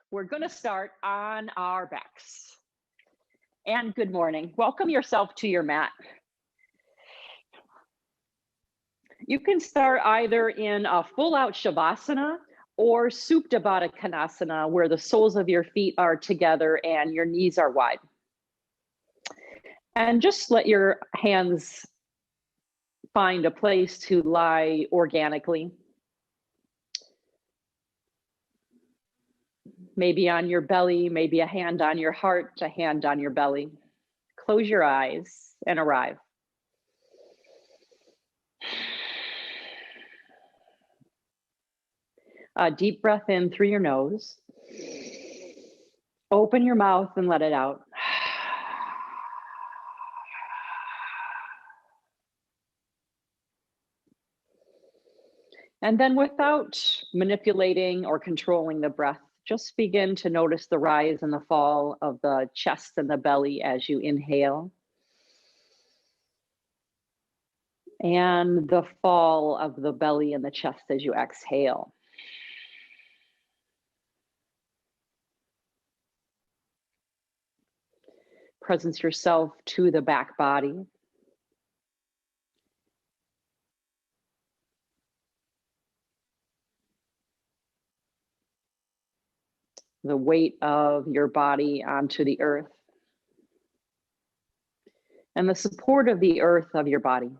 We're going to start on our backs. And good morning. Welcome yourself to your mat. You can start either in a full-out Shavasana or Supta Baddha Konasana, where the soles of your feet are together and your knees are wide. And just let your hands find a place to lie organically. Maybe on your belly, maybe a hand on your heart, a hand on your belly. Close your eyes and arrive. A deep breath in through your nose. Open your mouth and let it out. And then without manipulating or controlling the breath, just begin to notice the rise and the fall of the chest and the belly as you inhale. And the fall of the belly and the chest as you exhale. Presence yourself to the back body. The weight of your body onto the earth. And the support of the earth of your body.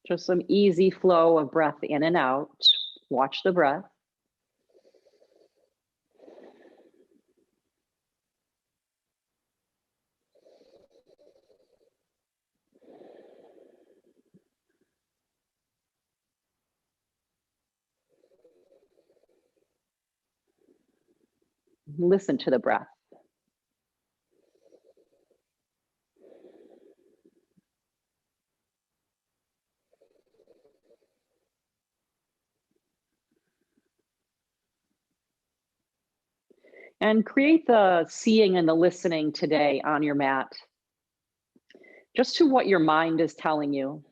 Just some easy flow of breath in and out. Watch the breath. Listen to the breath. And create the seeing and the listening today on your mat, just to what your mind is telling you.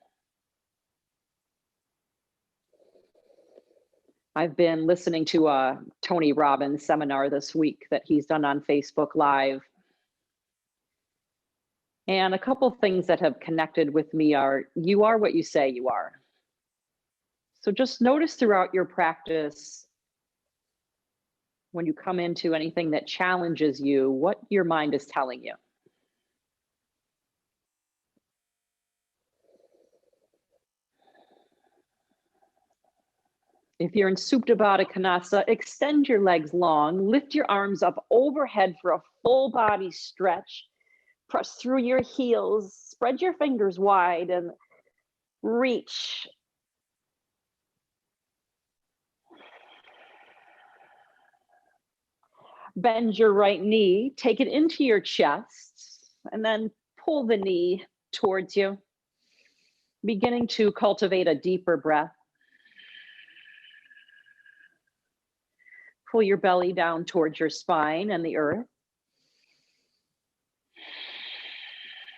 I've been listening to a Tony Robbins seminar this week that he's done on Facebook Live. And a couple of things that have connected with me are, you are what you say you are. So just notice throughout your practice, when you come into anything that challenges you, what your mind is telling you. If you're in Supta Baddha Konasana, extend your legs long, lift your arms up overhead for a full body stretch. Press through your heels, spread your fingers wide and reach. Bend your right knee, take it into your chest, and then pull the knee towards you, beginning to cultivate a deeper breath. Pull your belly down towards your spine and the earth.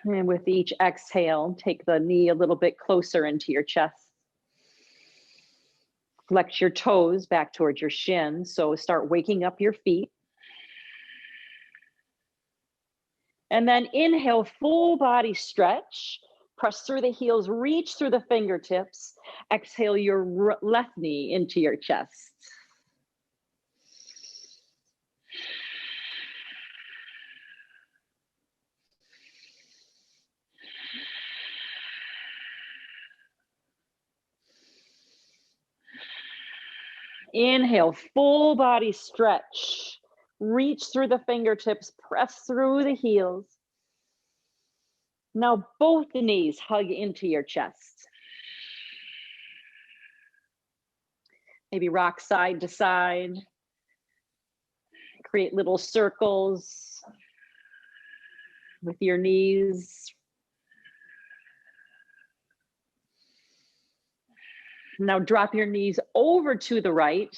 And with each exhale, take the knee a little bit closer into your chest. Flex your toes back towards your shins. So start waking up your feet. And then inhale, full body stretch. Press through the heels, reach through the fingertips. Exhale your left knee into your chest. Inhale, full body stretch. Reach through the fingertips, press through the heels. Now both the knees hug into your chest. Maybe rock side to side. Create little circles with your knees. Now drop your knees over to the right.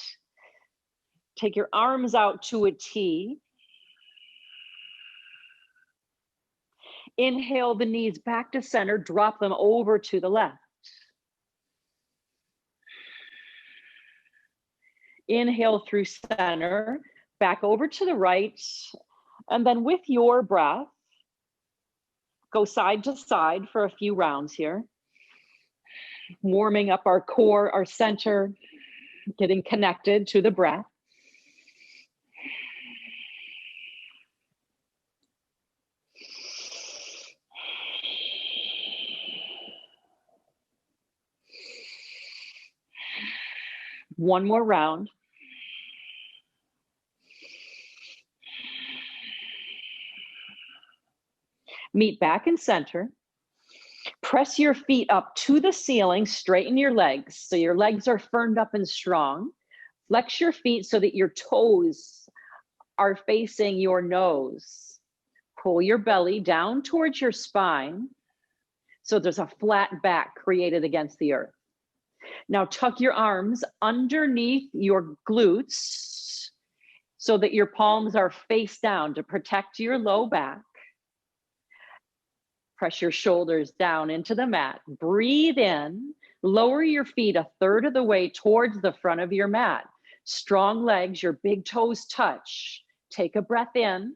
Take your arms out to a T. Inhale the knees back to center, drop them over to the left. Inhale through center, back over to the right, and then with your breath, go side to side for a few rounds here. Warming up our core, our center, getting connected to the breath. One more round. Meet back in center. Press your feet up to the ceiling, straighten your legs. So your legs are firmed up and strong. Flex your feet so that your toes are facing your nose. Pull your belly down towards your spine. So there's a flat back created against the earth. Now tuck your arms underneath your glutes so that your palms are face down to protect your low back. Press your shoulders down into the mat. Breathe in. Lower your feet a third of the way towards the front of your mat. Strong legs, your big toes touch. Take a breath in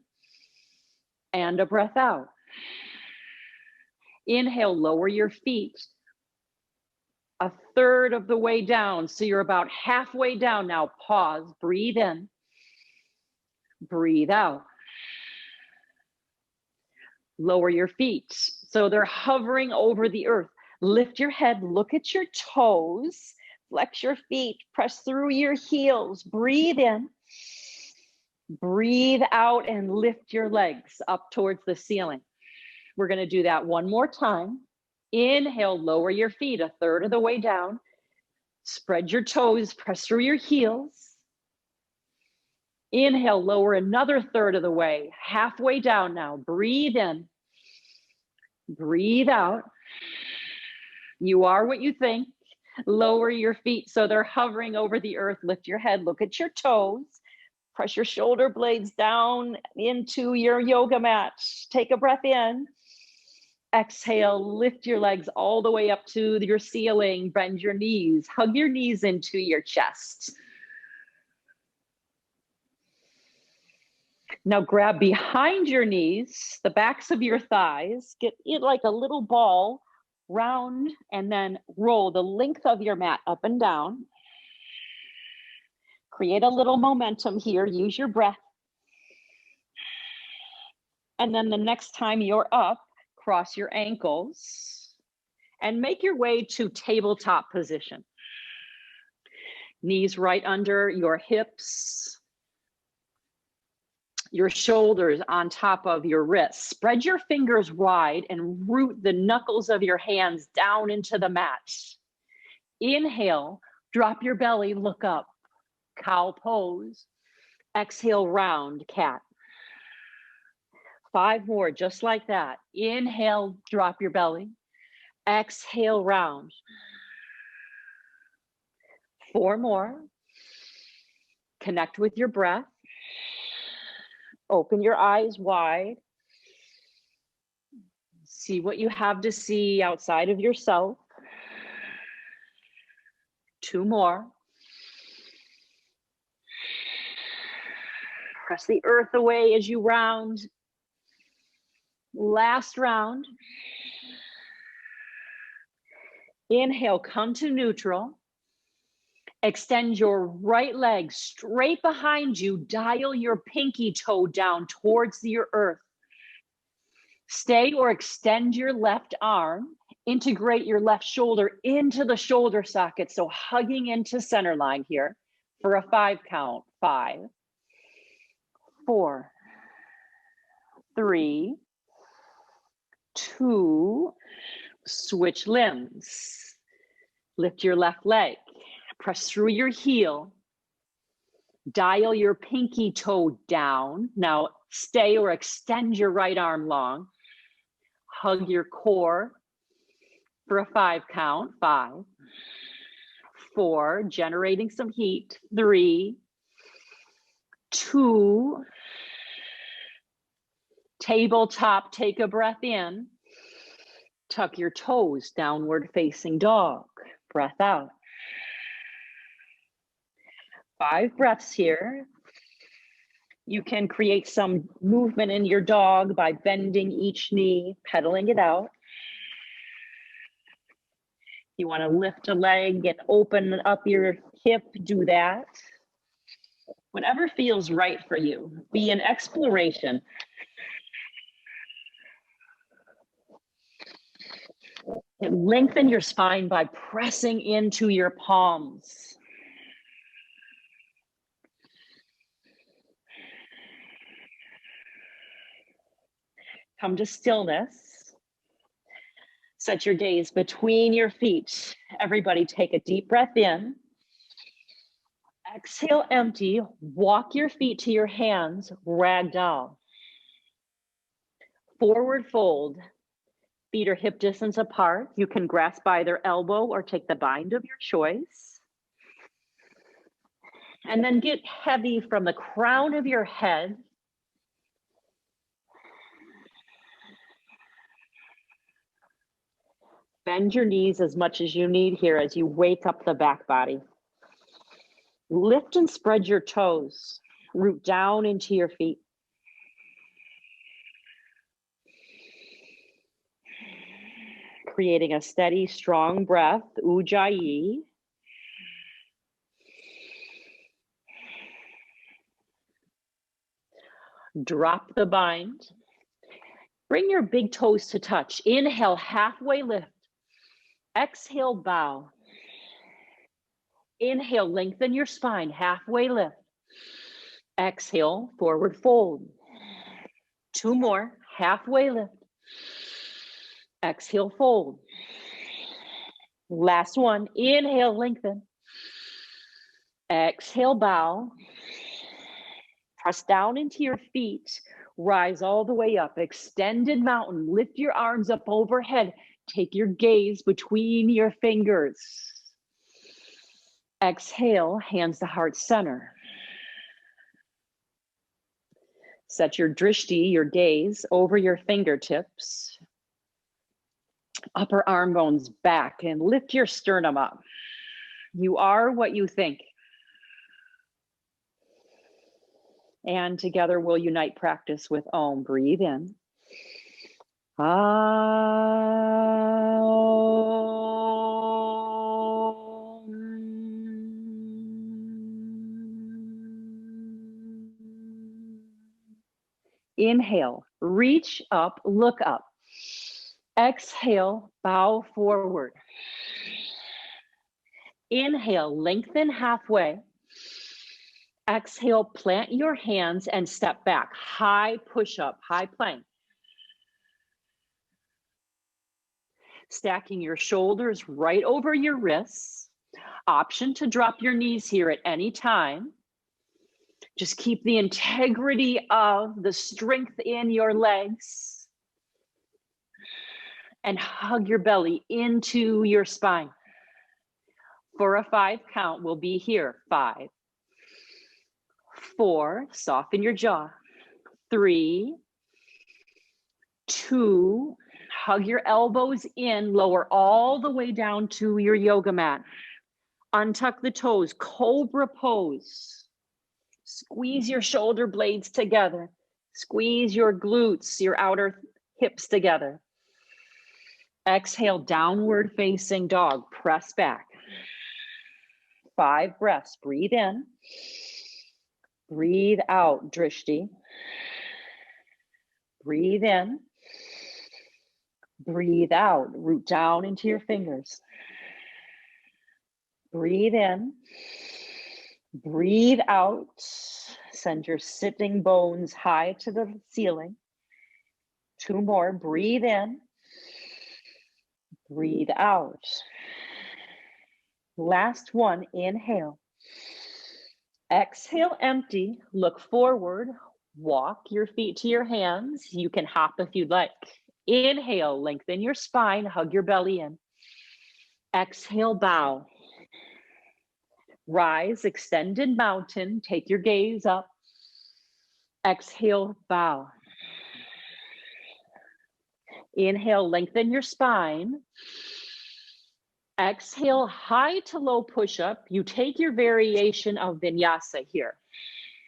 and a breath out. Inhale, lower your feet a third of the way down. So you're about halfway down now. Pause, breathe in, breathe out. Lower your feet. So they're hovering over the earth. Lift your head, look at your toes, flex your feet, press through your heels, breathe in, breathe out, and lift your legs up towards the ceiling. We're going to do that one more time. Inhale, lower your feet a third of the way down. Spread your toes, press through your heels. Inhale, lower another third of the way, halfway down now. Breathe in, breathe out. You are what you think. Lower your feet so they're hovering over the earth. Lift your head, look at your toes. Press your shoulder blades down into your yoga mat. Take a breath in. Exhale, lift your legs all the way up to your ceiling. Bend your knees, hug your knees into your chest. Now grab behind your knees, the backs of your thighs, get it like a little ball, round, and then roll the length of your mat up and down. Create a little momentum here, use your breath. And then the next time you're up, cross your ankles and make your way to tabletop position. Knees right under your hips, your shoulders on top of your wrists. Spread your fingers wide and root the knuckles of your hands down into the mat. Inhale, drop your belly, look up, cow pose. Exhale, round cat. 5 more, just like that. Inhale, drop your belly. Exhale, round. 4 more. Connect with your breath. Open your eyes wide. See what you have to see outside of yourself. 2 more. Press the earth away as you round. Last round. Inhale, come to neutral. Extend your right leg straight behind you. Dial your pinky toe down towards your earth. Stay or extend your left arm. Integrate your left shoulder into the shoulder socket. So hugging into center line here for a 5 count. 5, 4, 3, 2, switch limbs. Lift your left leg. Press through your heel. Dial your pinky toe down. Now stay or extend your right arm long. Hug your core for a 5 count. 5, 4, generating some heat. 3, 2, Tabletop, take a breath in. Tuck your toes, downward facing dog. Breath out. 5 breaths here. You can create some movement in your dog by bending each knee, pedaling it out. You want to lift a leg and open up your hip, do that. Whatever feels right for you. Be an exploration. And lengthen your spine by pressing into your palms. Come to stillness. Set your gaze between your feet. Everybody take a deep breath in. Exhale, empty. Walk your feet to your hands, ragdoll. Forward fold. Feet are hip distance apart. You can grasp either elbow or take the bind of your choice. And then get heavy from the crown of your head. Bend your knees as much as you need here as you wake up the back body. Lift and spread your toes. Root down into your feet. Creating a steady, strong breath, Ujjayi. Drop the bind. Bring your big toes to touch. Inhale, halfway lift. Exhale, bow. Inhale, lengthen your spine, halfway lift. Exhale, forward fold. 2 more, halfway lift. Exhale, fold. Last one, inhale, lengthen. Exhale, bow. Press down into your feet. Rise all the way up. Extended mountain. Lift your arms up overhead. Take your gaze between your fingers. Exhale, hands to heart center. Set your drishti, your gaze, over your fingertips. Upper arm bones back and lift your sternum up. You are what you think. And together we'll unite practice with Om. Breathe in. Inhale, reach up, look up. Exhale, bow forward. Inhale, lengthen halfway. Exhale, plant your hands and step back. High push-up, high plank. Stacking your shoulders right over your wrists. Option to drop your knees here at any time. Just keep the integrity of the strength in your legs. And hug your belly into your spine. For a 5 count, we'll be here. 5, 4, soften your jaw. 3, 2, hug your elbows in, lower all the way down to your yoga mat. Untuck the toes, cobra pose. Squeeze your shoulder blades together. Squeeze your glutes, your outer hips together. Exhale, downward facing dog, press back. 5 breaths, breathe in. Breathe out, drishti. Breathe in. Breathe out, root down into your fingers. Breathe in. Breathe out. Send your sitting bones high to the ceiling. 2 more, breathe in. Breathe out. Last one, inhale. Exhale, empty, look forward, walk your feet to your hands. You can hop if you'd like. Inhale, lengthen your spine, hug your belly in. Exhale, bow. Rise, extended mountain, take your gaze up. Exhale, bow. Inhale, lengthen your spine. Exhale, high to low push-up. You take your variation of vinyasa here.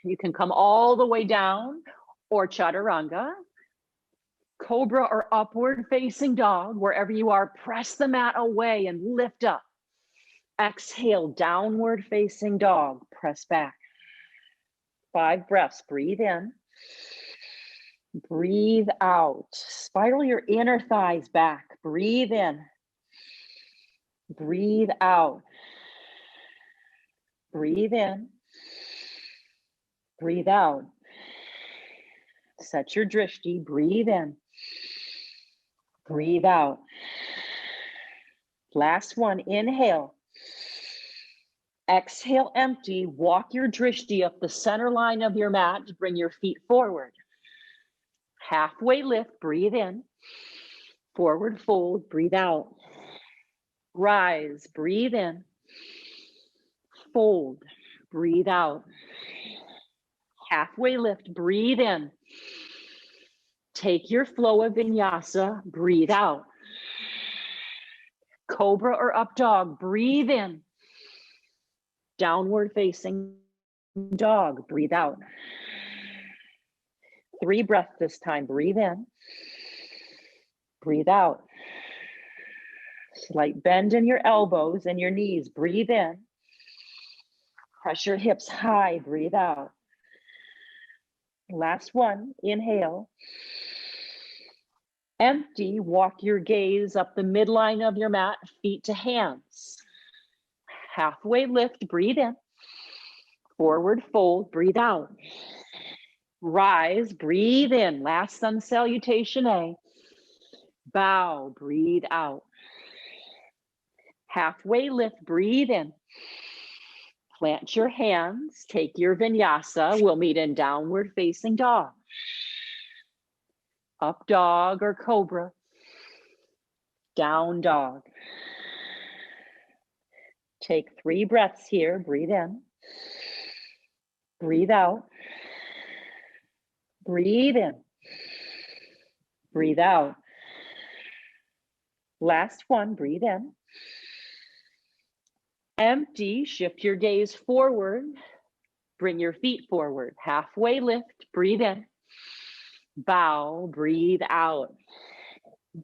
You can come all the way down or chaturanga, cobra or upward facing dog. Wherever you are, press the mat away and lift up. Exhale, downward facing dog, press back. 5 breaths, breathe in. Breathe out. Spiral your inner thighs back. Breathe in. Breathe out. Breathe in. Breathe out. Set your drishti. Breathe in. Breathe out. Last one. Inhale. Exhale, empty. Walk your drishti up the center line of your mat. Bring your feet forward. Halfway lift. Breathe in. Forward fold. Breathe out. Rise. Breathe in. Fold. Breathe out. Halfway lift. Breathe in. Take your flow of vinyasa. Breathe out. Cobra or up dog. Breathe in. Downward facing dog. Breathe out. 3 breaths this time. Breathe in. Breathe out. Slight bend in your elbows and your knees. Breathe in. Press your hips high. Breathe out. Last one. Inhale. Empty. Walk your gaze up the midline of your mat, feet to hands. Halfway lift. Breathe in. Forward fold. Breathe out. Rise. Breathe in. Last sun salutation A. Bow. Breathe out. Halfway lift. Breathe in. Plant your hands. Take your vinyasa. We'll meet in downward facing dog. Up dog or cobra. Down dog. Take 3 breaths here. Breathe in. Breathe out. Breathe in. Breathe out. Last one. Breathe in. Empty. Shift your gaze forward. Bring your feet forward. Halfway lift. Breathe in. Bow. Breathe out.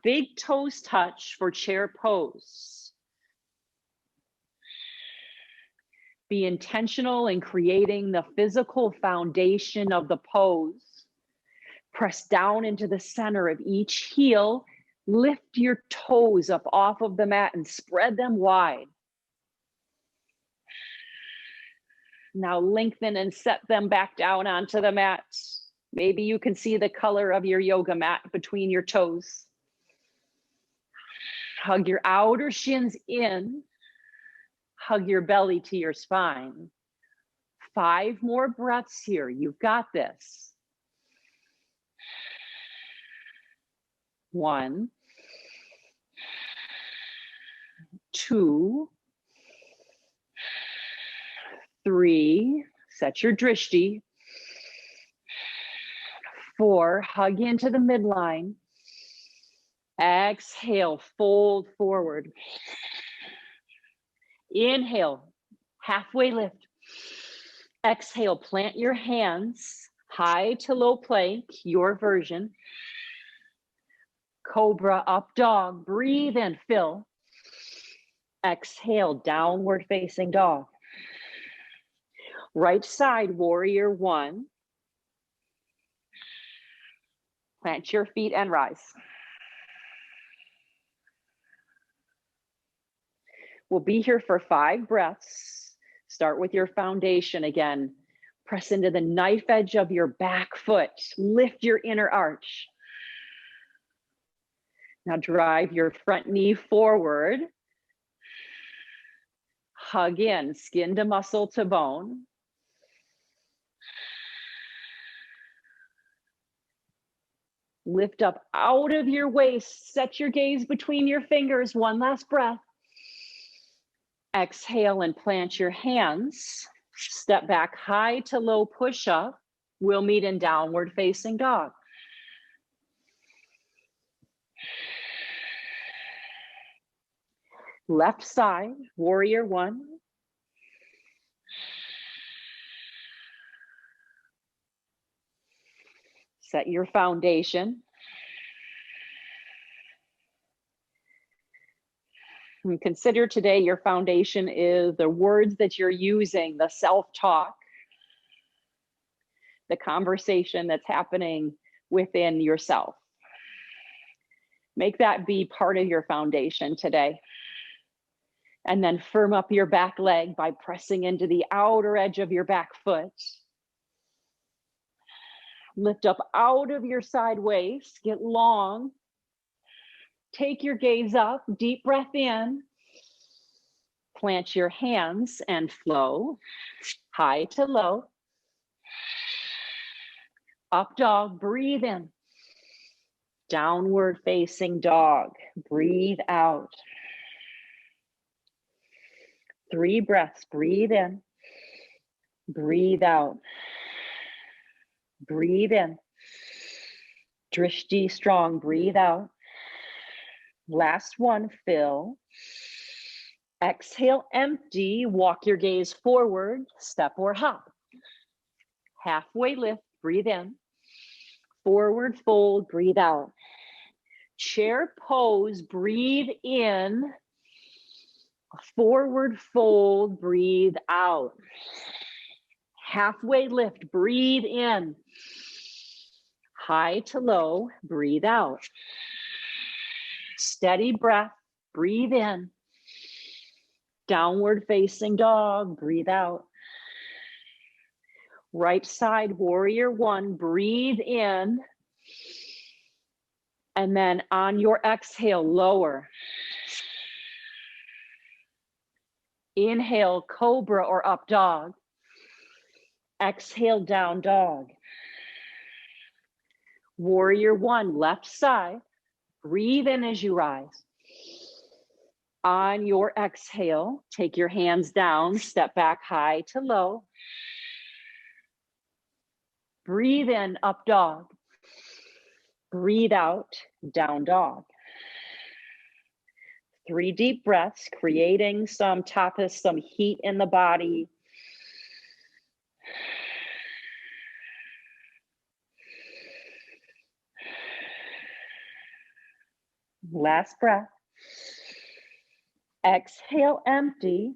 Big toes touch for chair pose. Be intentional in creating the physical foundation of the pose. Press down into the center of each heel. Lift your toes up off of the mat and spread them wide. Now lengthen and set them back down onto the mat. Maybe you can see the color of your yoga mat between your toes. Hug your outer shins in. Hug your belly to your spine. 5 more breaths here. You've got this. 1, 2, 3. Set your drishti. 4. Hug into the midline. Exhale, fold forward. Inhale, halfway lift. Exhale, plant your hands high to low plank, your version. Cobra, up dog. Breathe in, fill. Exhale, downward facing dog. Right side, warrior 1. Plant your feet and rise. We'll be here for 5 breaths. Start with your foundation again. Press into the knife edge of your back foot. Lift your inner arch. Now drive your front knee forward. Hug in, skin to muscle to bone. Lift up out of your waist. Set your gaze between your fingers. 1 last breath. Exhale and plant your hands. Step back high to low push-up. We'll meet in downward facing dog. Left side, warrior one. Set your foundation. And consider today your foundation is the words that you're using, the self-talk, the conversation that's happening within yourself. Make that be part of your foundation today. And then firm up your back leg by pressing into the outer edge of your back foot. Lift up out of your side waist, get long. Take your gaze up, deep breath in. Plant your hands and flow, high to low. Up dog, breathe in. Downward facing dog, breathe out. 3 breaths, breathe in. Breathe out. Breathe in. Drishti strong, breathe out. Last one, fill. Exhale, empty, walk your gaze forward, step or hop. Halfway lift, breathe in. Forward fold, breathe out. Chair pose, breathe in. Forward fold, breathe out. Halfway lift, breathe in. High to low, breathe out. Steady breath, breathe in. Downward facing dog, breathe out. Right side, warrior one, breathe in. And then on your exhale, lower. Inhale, cobra or up dog. Exhale, down dog. Warrior one, left side. Breathe in as you rise. On your exhale, take your hands down, step back high to low. Breathe in, up dog. Breathe out, down dog. 3 deep breaths, creating some tapas, some heat in the body. Last breath. Exhale, empty.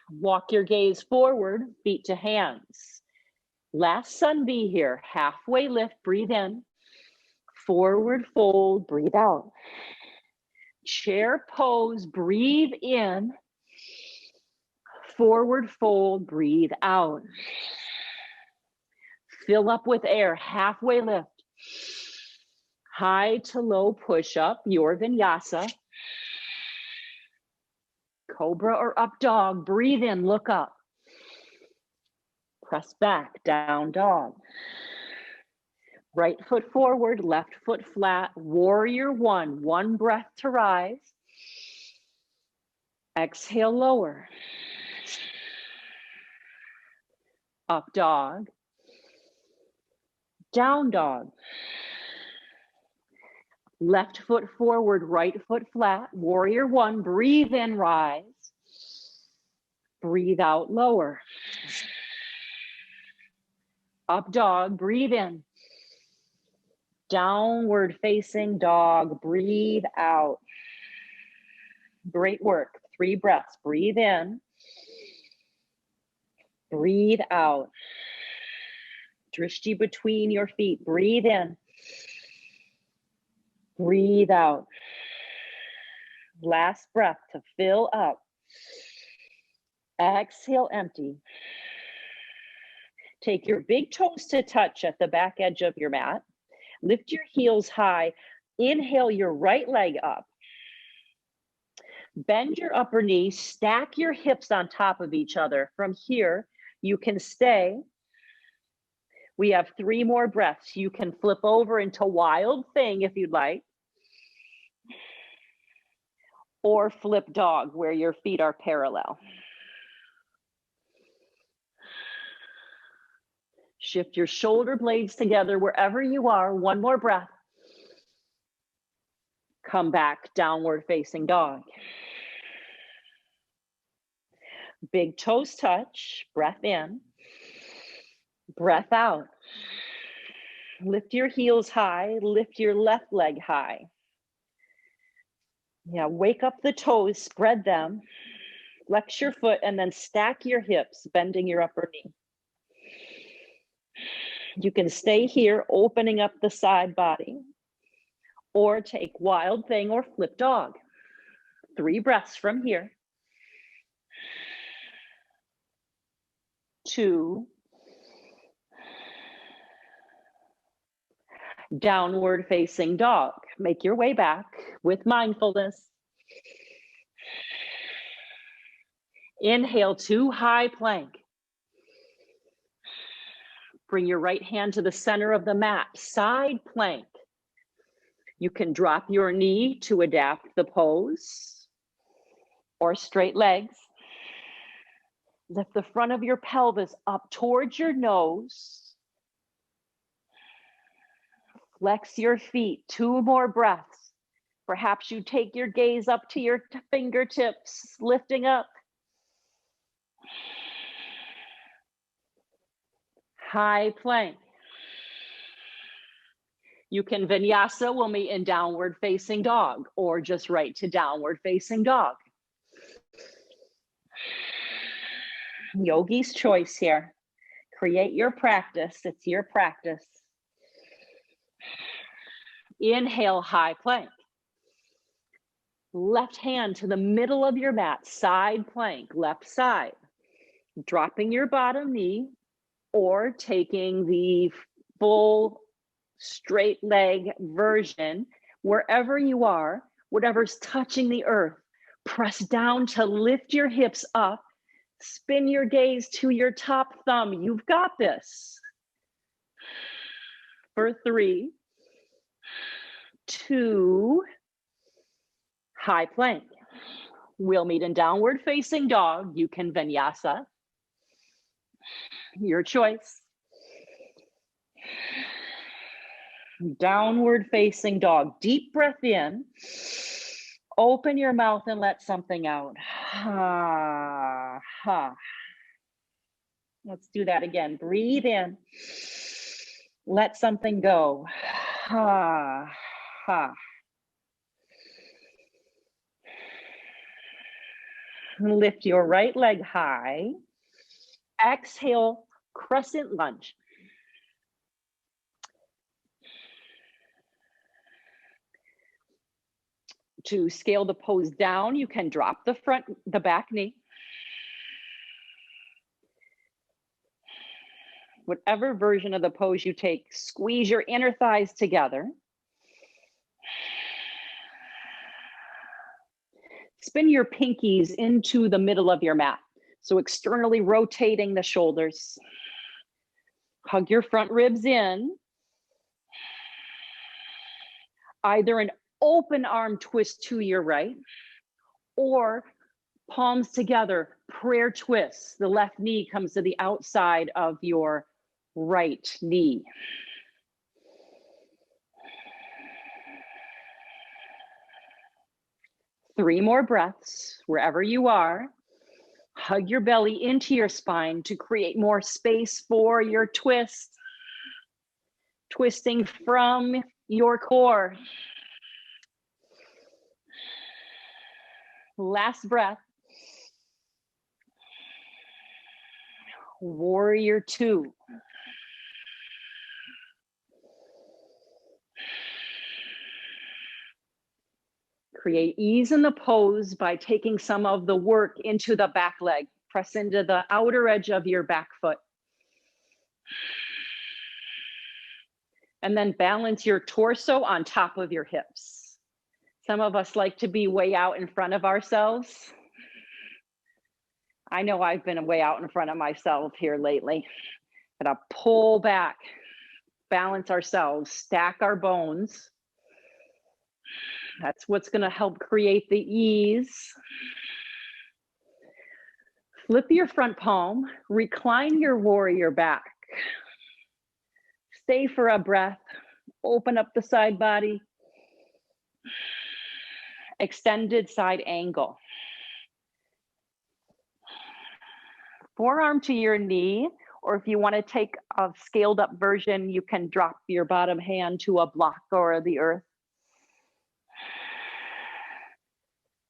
Walk your gaze forward, feet to hands. Last sun B here. Halfway lift, breathe in. Forward fold, breathe out. Chair pose, breathe in. Forward fold, breathe out. Fill up with air, halfway lift. High to low push up, your vinyasa. Cobra or up dog, breathe in, look up. Press back, down dog. Right foot forward, left foot flat, warrior one, 1 breath to rise. Exhale, lower. Up dog. Down dog. Left foot forward, right foot flat, warrior one, breathe in, rise. Breathe out, lower. Up dog, breathe in. Downward facing dog, breathe out. Great work. 3 breaths, breathe in. Breathe out. Drishti between your feet, breathe in. Breathe out. Last breath to fill up. Exhale, empty. Take your big toes to touch at the back edge of your mat. Lift your heels high. Inhale your right leg up. Bend your upper knee. Stack your hips on top of each other. From here, you can stay. We have 3 more breaths. You can flip over into wild thing if you'd like. Or flip dog where your feet are parallel. Shift your shoulder blades together wherever you are. 1 more breath. Come back, downward facing dog. Big toes touch, breath in, breath out. Lift your heels high, lift your left leg high. Yeah, wake up the toes, spread them, flex your foot, and then stack your hips, bending your upper knee. You can stay here, opening up the side body, or take wild thing or flip dog. 3 breaths from here. 2. Downward facing dog. Make your way back with mindfulness. Inhale to high plank. Bring your right hand to the center of the mat, side plank. You can drop your knee to adapt the pose, or straight legs. Lift the front of your pelvis up towards your nose. Flex your feet, 2 more breaths. Perhaps you take your gaze up to your fingertips, lifting up. High plank. You can vinyasa, we'll meet in downward facing dog, or just right to downward facing dog. Yogi's choice here. Create your practice, it's your practice. Inhale, high plank. Left hand to the middle of your mat, side plank, left side. Dropping your bottom knee or taking the full straight leg version, wherever you are, whatever's touching the earth, press down to lift your hips up, spin your gaze to your top thumb. You've got this. For 3, 2, high plank. We'll meet in downward facing dog. You can vinyasa. Your choice. Downward facing dog. Deep breath in. Open your mouth and let something out. Ha, ha. Let's do that again. Breathe in. Let something go. Ha, ha. Lift your right leg high. Exhale, crescent lunge. To scale the pose down, you can drop the back knee. Whatever version of the pose you take, squeeze your inner thighs together. Spin your pinkies into the middle of your mat. So externally rotating the shoulders. Hug your front ribs in. Either an open arm twist to your right, or palms together, prayer twist. The left knee comes to the outside of your right knee. Three more breaths, wherever you are. Hug your belly into your spine to create more space for your twist. Twisting from your core. Last breath. Warrior 2. Create ease in the pose by taking some of the work into the back leg. Press into the outer edge of your back foot. And then balance your torso on top of your hips. Some of us like to be way out in front of ourselves. I know I've been way out in front of myself here lately. Gotta pull back, balance ourselves, stack our bones. That's what's gonna help create the ease. Flip your front palm, recline your warrior back. Stay for a breath, open up the side body. Extended side angle. Forearm to your knee, or if you want to take a scaled up version, you can drop your bottom hand to a block or the earth.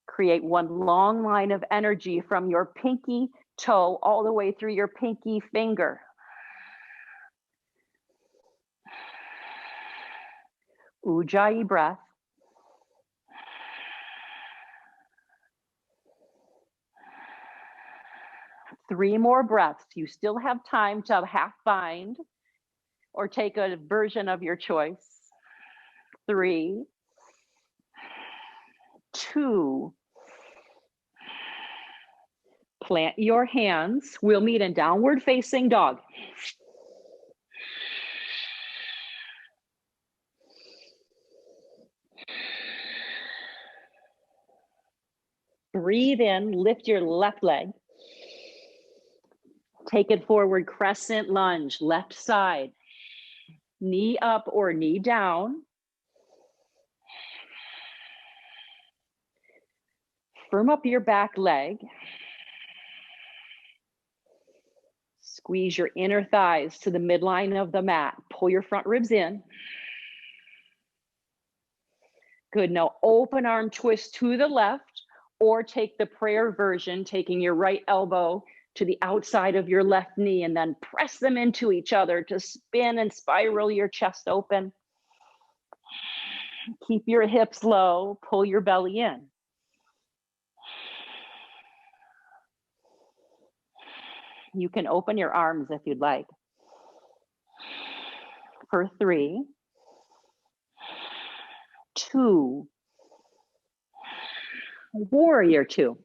Create one long line of energy from your pinky toe all the way through your pinky finger. Ujjayi breath. Three more breaths. You still have time to half bind or take a version of your choice. 3, 2. Plant your hands. We'll meet in downward facing dog. Breathe in, lift your left leg. Take it forward, crescent lunge, left side. Knee up or knee down. Firm up your back leg. Squeeze your inner thighs to the midline of the mat. Pull your front ribs in. Good, now open arm twist to the left, or take the prayer version, taking your right elbow to the outside of your left knee and then press them into each other to spin and spiral your chest open. Keep your hips low, pull your belly in. You can open your arms if you'd like. For 3, 2, warrior 2.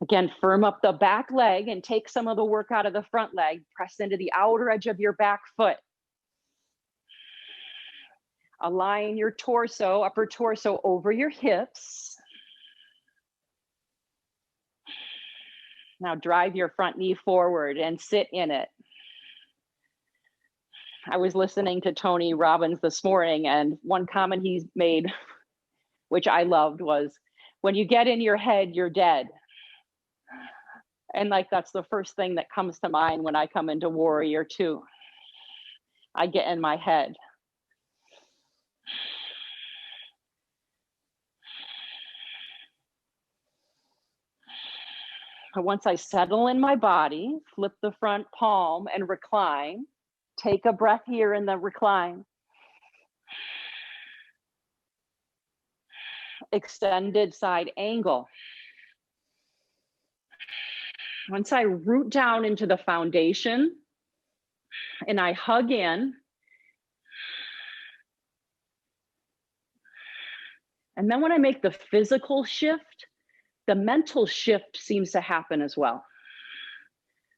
Again, firm up the back leg and take some of the work out of the front leg. Press into the outer edge of your back foot. Align your torso, upper torso over your hips. Now drive your front knee forward and sit in it. I was listening to Tony Robbins this morning, and one comment he made, which I loved, was, when you get in your head, you're dead. And like, that's the first thing that comes to mind when I come into warrior 2. I get in my head. But once I settle in my body, flip the front palm and recline. Take a breath here in the recline. Extended side angle. Once I root down into the foundation and I hug in, and then when I make the physical shift, the mental shift seems to happen as well.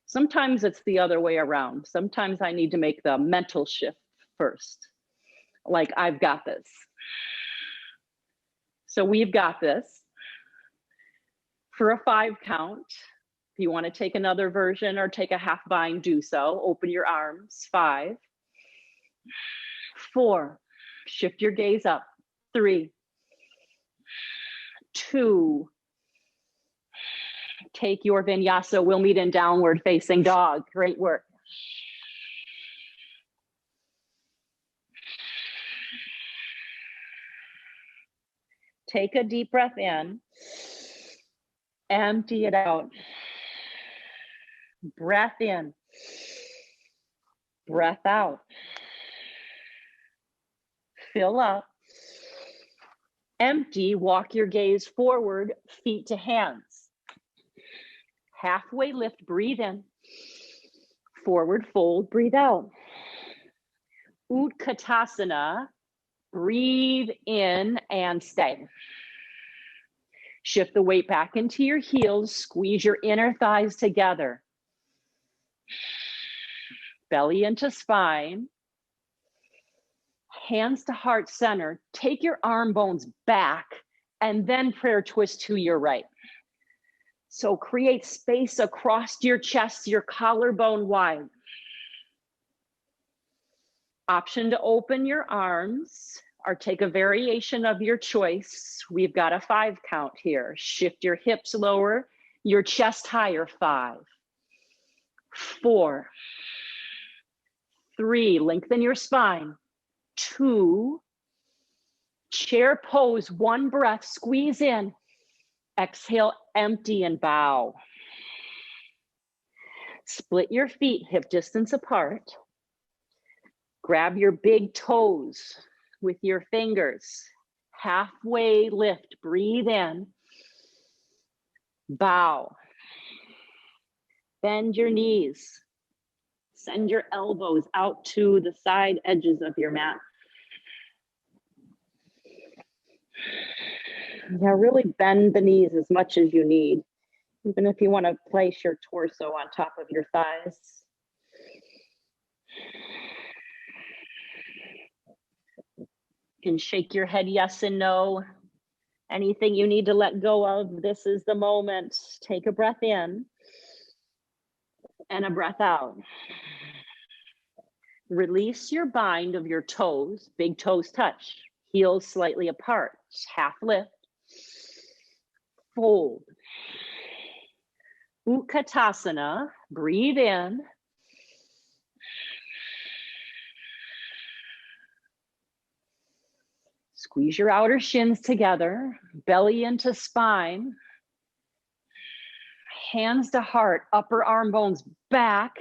Sometimes it's the other way around. Sometimes I need to make the mental shift first. Like, I've got this. So we've got this. For a 5 count, if you want to take another version or take a half bind, do so. Open your arms. 5, 4, shift your gaze up. 3, 2, take your vinyasa. We'll meet in downward facing dog. Great work. Take a deep breath in. Empty it out. Breath in. Breath out. Fill up. Empty. Walk your gaze forward, feet to hands. Halfway lift, breathe in. Forward fold, breathe out. Utkatasana, breathe in and stay. Shift the weight back into your heels, squeeze your inner thighs together. Belly into spine. Hands to heart center. Take your arm bones back and then prayer twist to your right. So create space across your chest, your collarbone wide. Option to open your arms or take a variation of your choice. We've got a 5 count here. Shift your hips lower, your chest higher. 5, 4, 3, lengthen your spine. 2, chair pose, 1 breath, squeeze in. Exhale, empty and bow. Split your feet hip distance apart. Grab your big toes with your fingers. Halfway lift, breathe in. Bow. Bend your knees. Send your elbows out to the side edges of your mat. Now really bend the knees as much as you need, even if you want to place your torso on top of your thighs. You can shake your head yes and no. Anything you need to let go of, this is the moment. Take a breath in and a breath out. Release your bind of your toes, big toes touch, heels slightly apart, half lift, fold. Utkatasana, breathe in. Squeeze your outer shins together, belly into spine, hands to heart, upper arm bones back,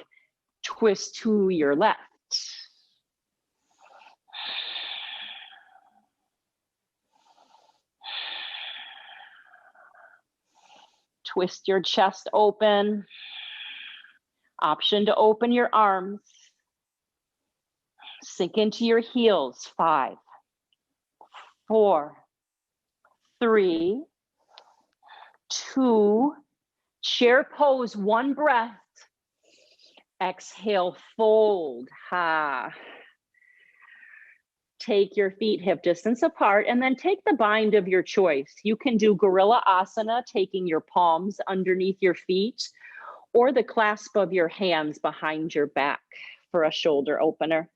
twist to your left. Twist your chest open. Option to open your arms. Sink into your heels. 5, 4, 3, 2, chair pose, 1 breath. Exhale, fold. Ha. Take your feet hip distance apart and then take the bind of your choice. You can do gorilla asana, taking your palms underneath your feet, or the clasp of your hands behind your back for a shoulder opener.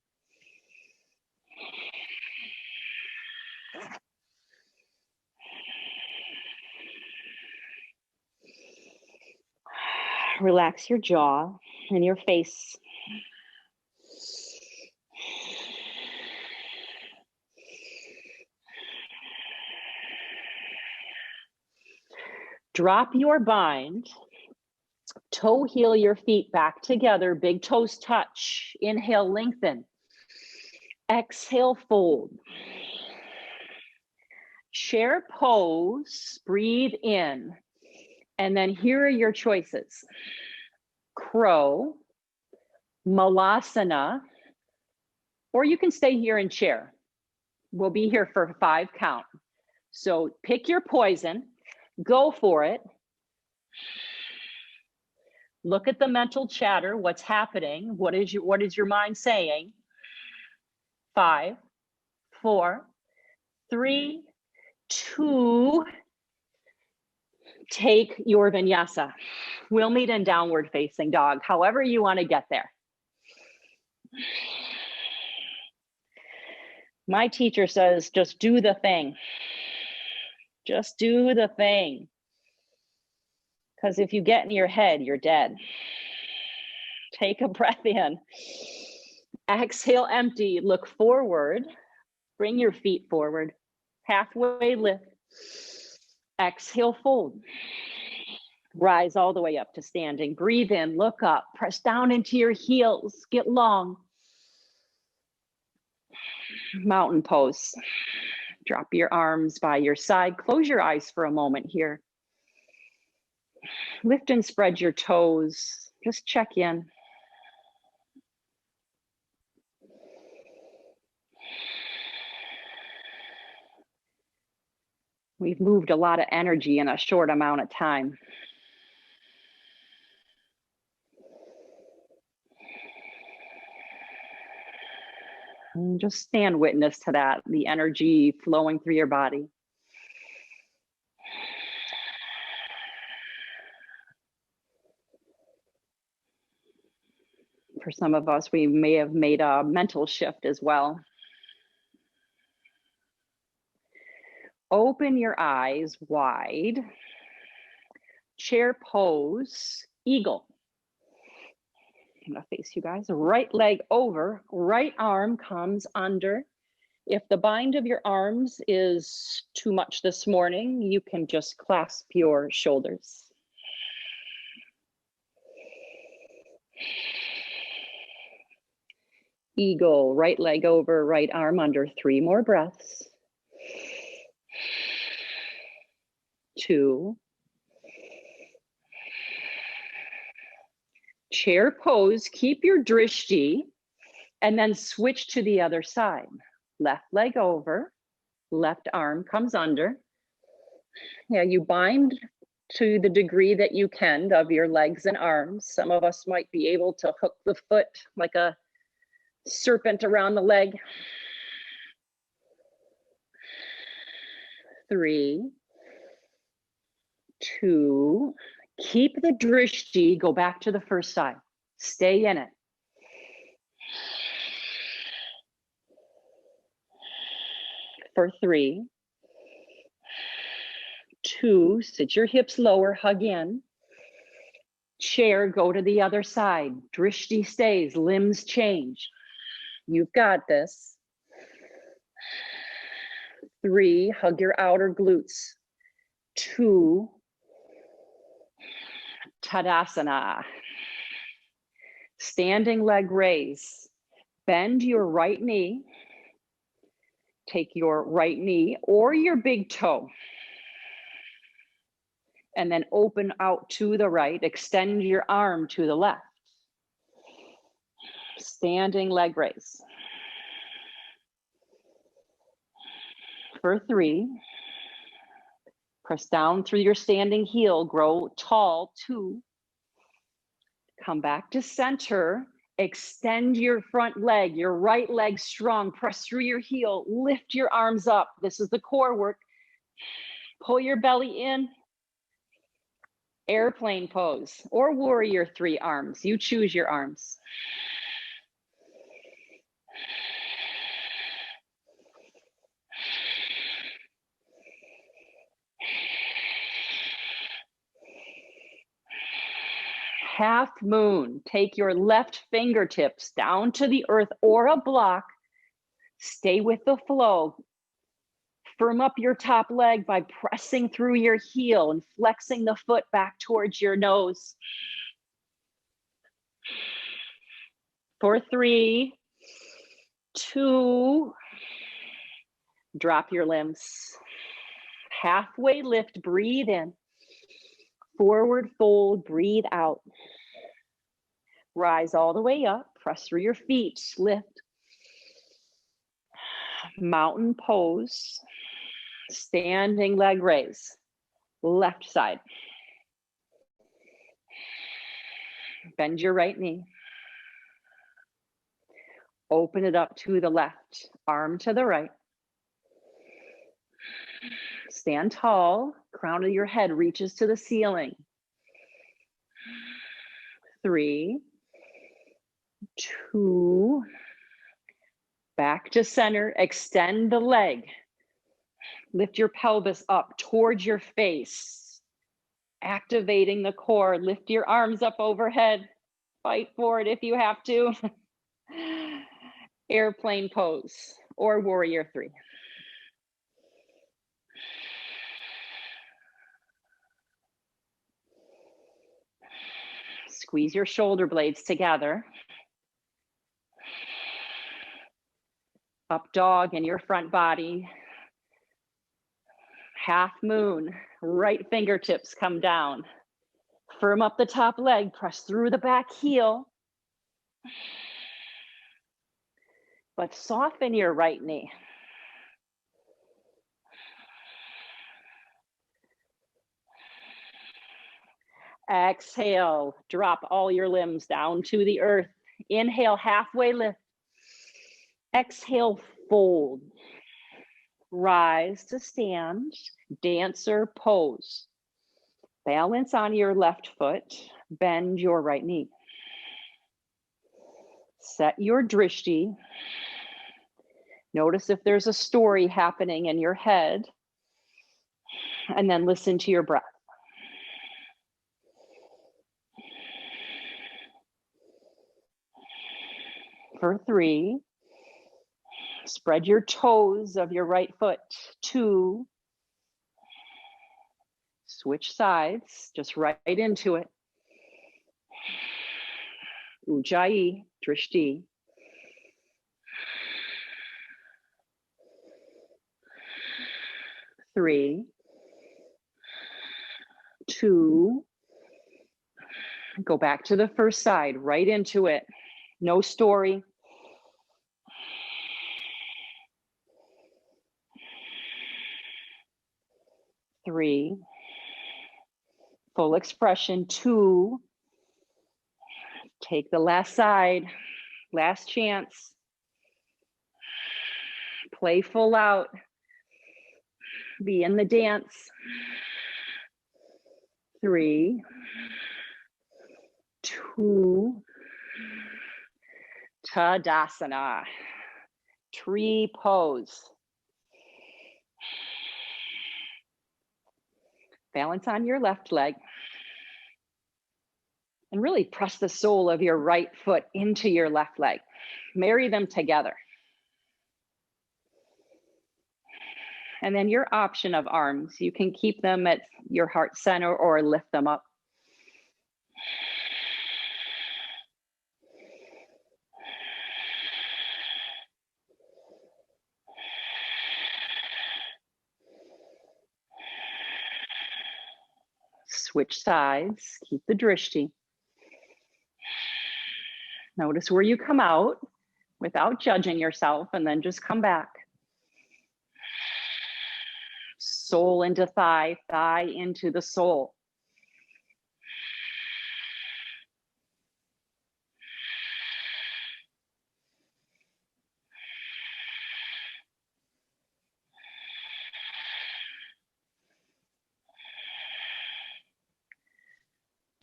Relax your jaw and your face. Drop your bind. Toe heel your feet back together. Big toes touch. Inhale, lengthen. Exhale, fold. Chair pose. Breathe in. And then here are your choices. Crow, malasana, or you can stay here in chair. We'll be here for 5 count. So pick your poison, go for it. Look at the mental chatter, what's happening, what is your mind saying? 5, 4, 3, 2, take your vinyasa. We'll meet in downward facing dog, however you want to get there. My teacher says, just do the thing. Just do the thing. Because if you get in your head, you're dead. Take a breath in. Exhale, empty, look forward. Bring your feet forward. Halfway lift. Exhale, fold. Rise all the way up to standing. Breathe in, look up, press down into your heels, get long. Mountain pose. Drop your arms by your side. Close your eyes for a moment here. Lift and spread your toes. Just check in. We've moved a lot of energy in a short amount of time. And just stand witness to that, the energy flowing through your body. For some of us, we may have made a mental shift as well. Open your eyes wide. Chair pose, eagle. I'm gonna face you guys. Right leg over, right arm comes under. If the bind of your arms is too much this morning, you can just clasp your shoulders. Eagle, right leg over, right arm under. 3 more breaths. 2. Chair pose, keep your drishti, and then switch to the other side. Left leg over, left arm comes under. Yeah, you bind to the degree that you can of your legs and arms. Some of us might be able to hook the foot like a serpent around the leg. 3, 2, keep the drishti, go back to the first side. Stay in it. For 3, 2, sit your hips lower, hug in. Chair, go to the other side. Drishti stays, limbs change. You've got this. 3, hug your outer glutes. 2, Tadasana. Standing leg raise. Bend your right knee. Take your right knee or your big toe. And then open out to the right. Extend your arm to the left. Standing leg raise. For 3, press down through your standing heel, grow tall. 2, come back to center, extend your front leg, your right leg strong, press through your heel, lift your arms up. This is the core work. Pull your belly in, airplane pose, or warrior 3 arms. You choose your arms. Half moon, take your left fingertips down to the earth or a block. Stay with the flow. Firm up your top leg by pressing through your heel and flexing the foot back towards your nose. For 3, 2, drop your limbs. Halfway lift, breathe in. Forward fold, breathe out. Rise all the way up, press through your feet, lift. Mountain pose, standing leg raise, left side. Bend your right knee. Open it up to the left, arm to the right. Stand tall, crown of your head reaches to the ceiling. 3, 2, back to center, extend the leg. Lift your pelvis up towards your face. Activating the core, lift your arms up overhead. Fight for it if you have to. Airplane pose or warrior 3. Squeeze your shoulder blades together. Up dog in your front body. Half moon, right fingertips come down. Firm up the top leg, press through the back heel. But soften your right knee. Exhale, drop all your limbs down to the earth. Inhale, halfway lift. Exhale, fold. Rise to stand, dancer pose. Balance on your left foot, bend your right knee. Set your drishti. Notice if there's a story happening in your head, and then listen to your breath. For 3, spread your toes of your right foot. 2, switch sides, just right into it. Ujjayi, drishti. 3, 2, go back to the first side, right into it. No story. 3, full expression. 2, take the last side, last chance. Play full out. Be in the dance. 3, 2, Tadasana, tree pose. Balance on your left leg. And really press the sole of your right foot into your left leg. Marry them together. And then your option of arms, you can keep them at your heart center or lift them up. Switch sides, keep the drishti. Notice where you come out without judging yourself, and then just come back. Sole into thigh, thigh into the sole.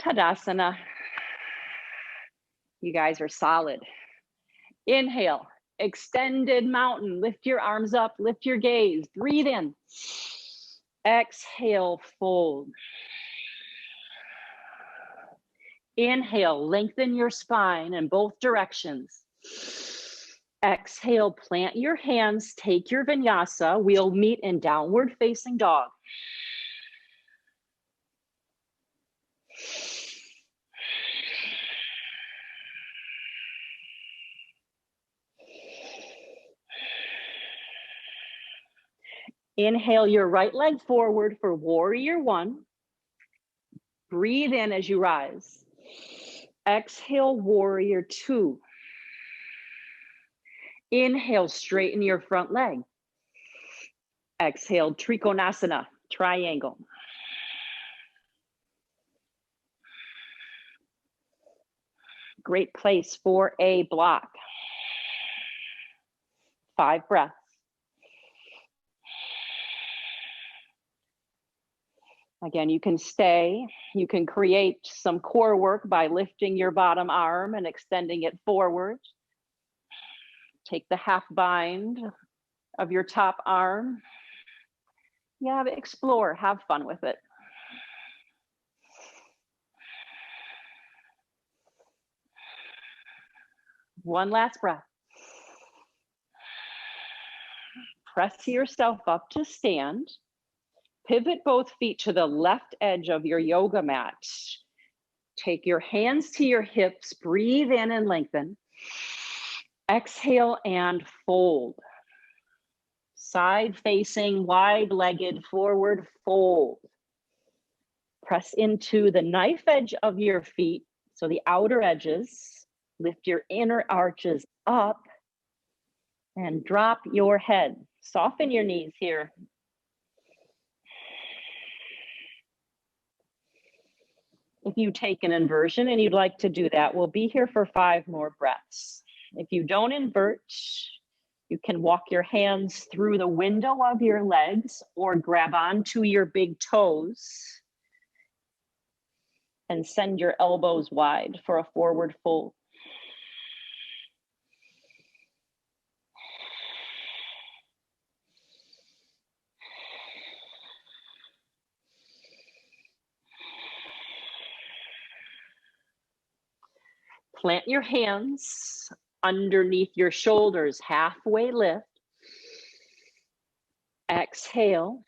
Tadasana. You guys are solid. Inhale, extended mountain. Lift your arms up, lift your gaze. Breathe in. Exhale, fold. Inhale, lengthen your spine in both directions. Exhale, plant your hands, take your vinyasa. We'll meet in downward facing dog. Inhale your right leg forward for warrior 1. Breathe in as you rise. Exhale, warrior 2. Inhale, straighten your front leg. Exhale, trikonasana, triangle. Great place for a block. 5 breaths. Again, you can stay. You can create some core work by lifting your bottom arm and extending it forward. Take the half bind of your top arm. Yeah, explore, have fun with it. One last breath. Press yourself up to stand. Pivot both feet to the left edge of your yoga mat. Take your hands to your hips. Breathe in and lengthen. Exhale and fold. Side facing, wide-legged, forward fold. Press into the knife edge of your feet, so the outer edges. Lift your inner arches up and drop your head. Soften your knees here. If you take an inversion and you'd like to do that, we'll be here for 5 more breaths. If you don't invert, you can walk your hands through the window of your legs or grab onto your big toes and send your elbows wide for a forward fold. Plant your hands underneath your shoulders, halfway lift. Exhale.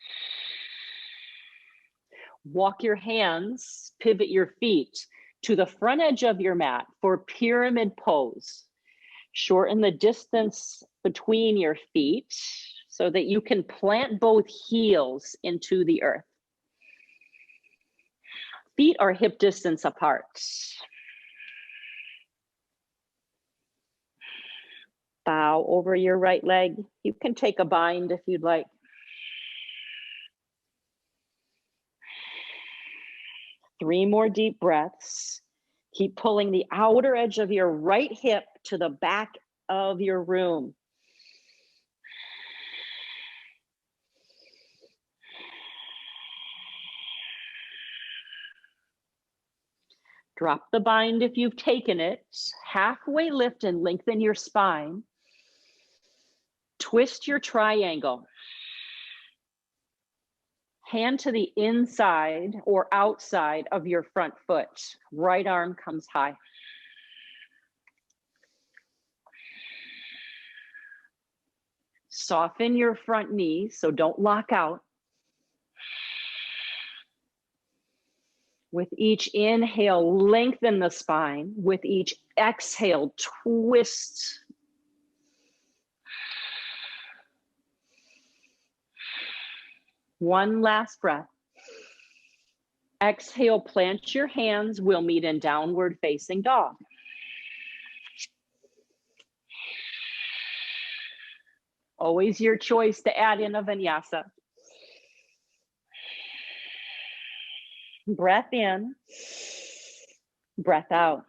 Walk your hands, pivot your feet to the front edge of your mat for pyramid pose. Shorten the distance between your feet so that you can plant both heels into the earth. Feet are hip distance apart. Bow over your right leg. You can take a bind if you'd like. Three more deep breaths. Keep pulling the outer edge of your right hip to the back of your room. Drop the bind if you've taken it. Halfway lift and lengthen your spine. Twist your triangle. Hand to the inside or outside of your front foot. Right arm comes high. Soften your front knee, so don't lock out. With each inhale, lengthen the spine. With each exhale, twist. One last breath. Exhale, plant your hands. We'll meet in downward facing dog. Always your choice to add in a vinyasa. Breath in, breath out.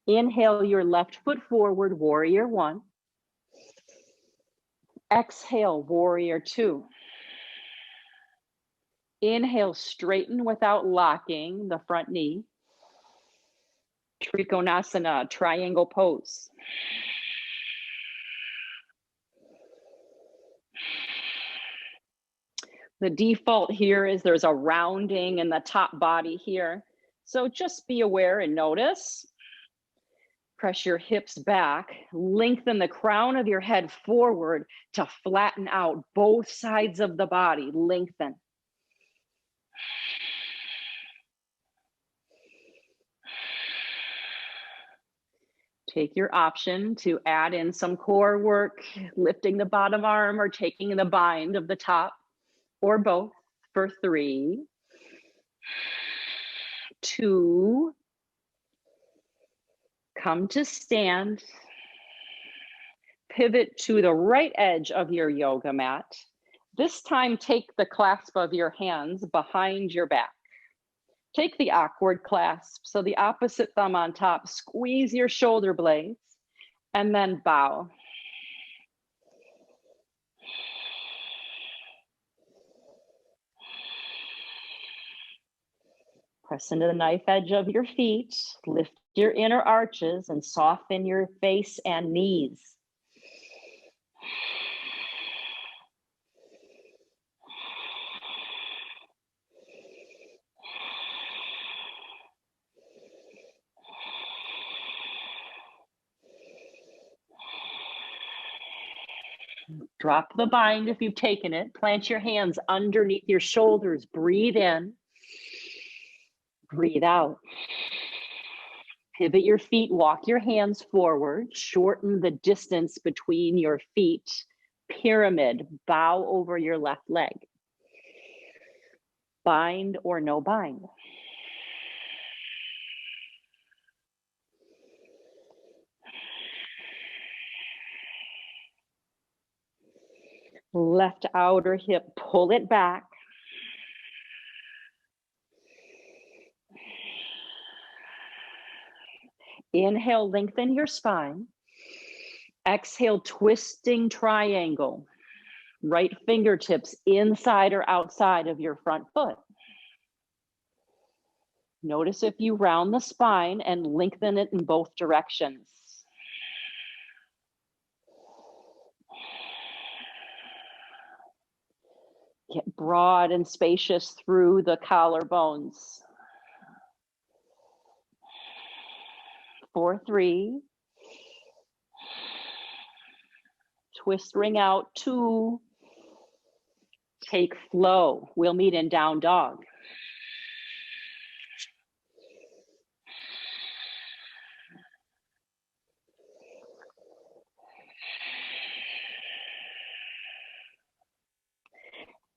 Inhale your left foot forward, warrior one. Exhale, warrior two. Inhale, straighten without locking the front knee. Trikonasana, triangle pose. The default here is there's a rounding in the top body here. So just be aware and notice. Press your hips back, lengthen the crown of your head forward to flatten out both sides of the body, lengthen. Take your option to add in some core work, lifting the bottom arm or taking the bind of the top, or both for 3, 2, come to stand, pivot to the right edge of your yoga mat. This time, take the clasp of your hands behind your back. Take the awkward clasp, so the opposite thumb on top, squeeze your shoulder blades, and then bow. Press into the knife edge of your feet, lift your inner arches, and soften your face and knees. Drop the bind if you've taken it. Plant your hands underneath your shoulders. Breathe in. Breathe out. Pivot your feet. Walk your hands forward. Shorten the distance between your feet. Pyramid. Bow over your left leg. Bind or no bind. Left outer hip, pull it back. Inhale, lengthen your spine. Exhale, twisting triangle. Right fingertips inside or outside of your front foot. Notice if you round the spine and lengthen it in both directions. Get broad and spacious through the collarbones. for 3. Twist ring out, 2. Take flow. We'll meet in down dog.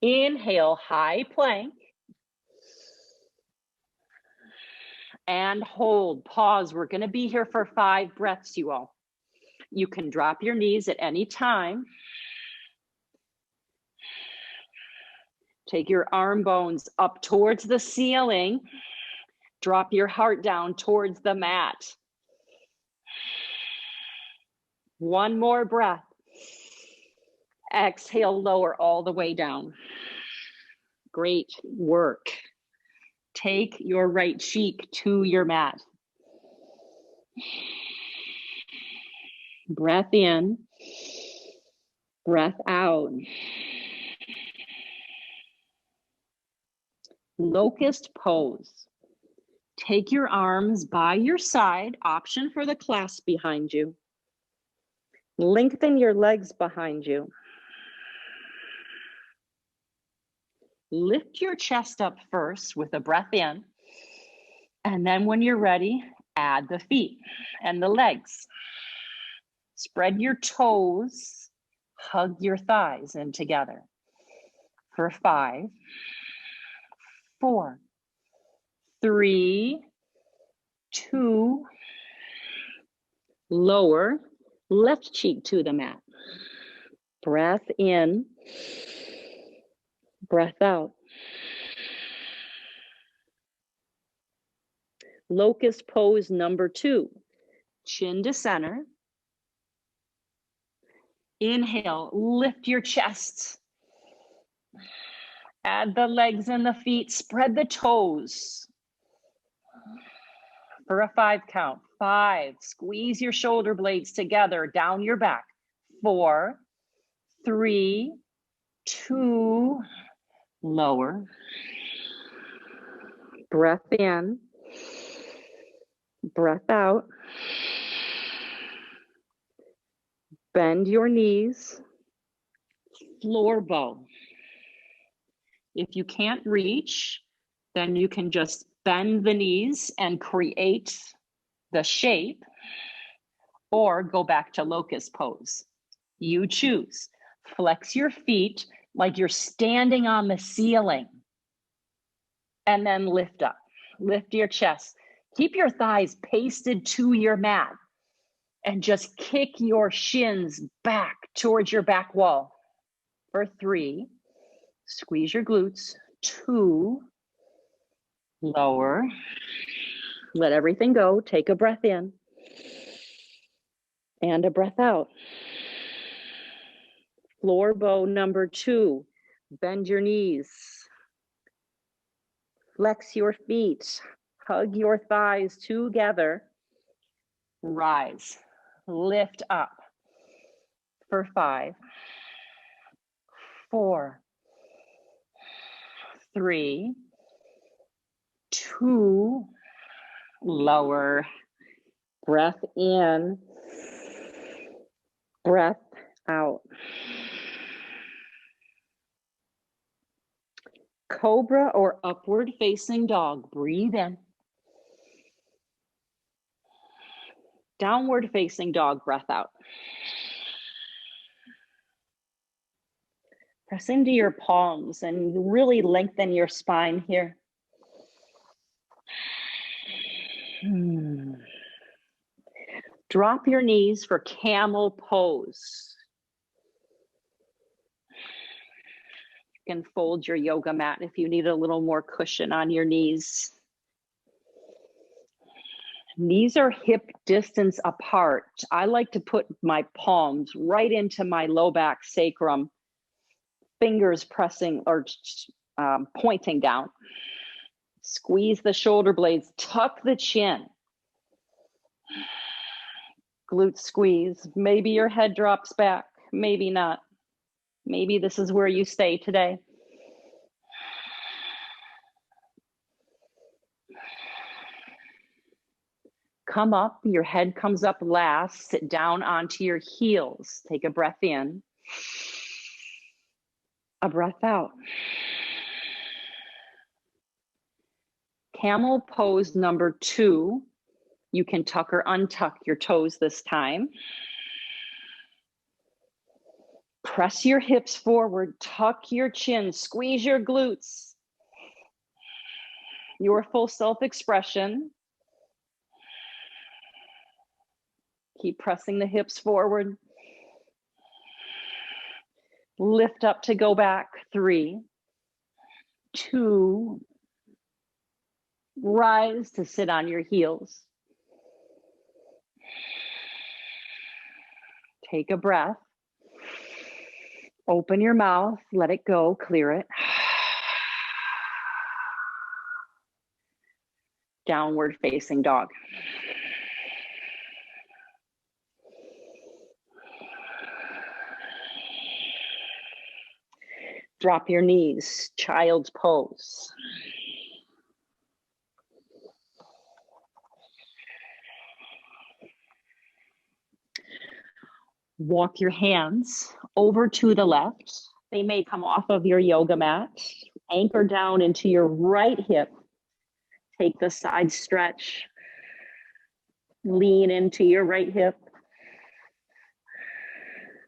Inhale, high plank. And hold, pause. We're gonna be here for 5 breaths, you all. You can drop your knees at any time. Take your arm bones up towards the ceiling. Drop your heart down towards the mat. One more breath. Exhale, lower all the way down. Great work. Take your right cheek to your mat. Breath in, breath out. Locust pose. Take your arms by your side, option for the clasp behind you. Lengthen your legs behind you. Lift your chest up first with a breath in. And then when you're ready, add the feet and the legs. Spread your toes, hug your thighs in together. For 5, 4, 3, 2, lower, left cheek to the mat. Breath in, breath out. Locust pose number 2, chin to center. Inhale, lift your chest. Add the legs and the feet, spread the toes. For a 5 count, 5, squeeze your shoulder blades together down your back. 4, 3, 2, lower. Breath in, breath out. Bend your knees, floor bow. If you can't reach, then you can just bend the knees and create the shape, or go back to locust pose. You choose. Flex your feet like you're standing on the ceiling, and then lift up. Lift your chest. Keep your thighs pasted to your mat, and just kick your shins back towards your back wall. For 3, squeeze your glutes. 2, lower. Let everything go. Take a breath in and a breath out. Floor bow number 2. Bend your knees. Flex your feet. Hug your thighs together. Rise. Lift up. For 5, 4, 3, 2, lower. Breath in, breath out. Cobra or upward facing dog. Breathe in. Downward facing dog. Breath out. Press into your palms and really lengthen your spine here. Drop your knees for camel pose. You can fold your yoga mat if you need a little more cushion on your knees. Knees are hip distance apart. I like to put my palms right into my low back sacrum, fingers pressing or pointing down. Squeeze the shoulder blades, tuck the chin. Glute squeeze. Maybe your head drops back, maybe not. Maybe this is where you stay today. come up, your head comes up last, sit down onto your heels. Take a breath in, a breath out. Camel pose number 2. You can tuck or untuck your toes this time. Press your hips forward, tuck your chin, squeeze your glutes. Your full self-expression. Keep pressing the hips forward. Lift up to go back. 3, 2, rise to sit on your heels. Take a breath. Open your mouth, let it go, clear it. Downward facing dog. Drop your knees, child's pose. Walk your hands over to the left. They may come off of your yoga mat. Anchor down into your right hip. Take the side stretch. Lean into your right hip.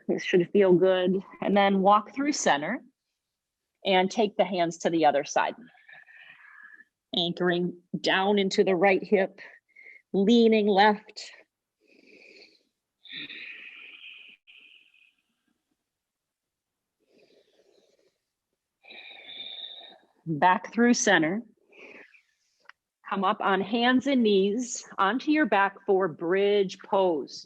This should feel good. And then walk through center and take the hands to the other side. Anchoring down into the right hip, leaning left. Back through center. Come up on hands and knees onto your back for bridge pose.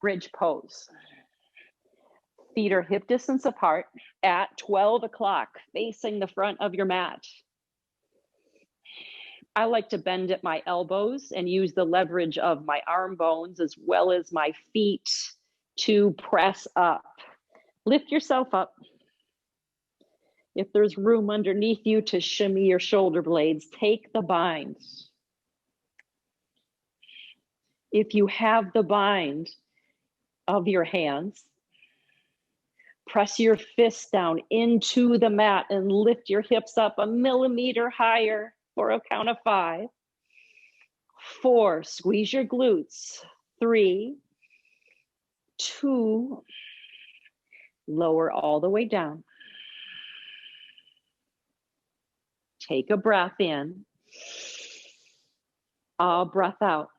Bridge pose. Feet are hip distance apart at 12 o'clock, facing the front of your mat. I like to bend at my elbows and use the leverage of my arm bones as well as my feet to press up. Lift yourself up. If there's room underneath you to shimmy your shoulder blades, take the bind. If you have the bind of your hands, press your fists down into the mat and lift your hips up a millimeter higher for a count of 5. 4, squeeze your glutes. 3, 2, lower all the way down. Take a breath in, a breath out.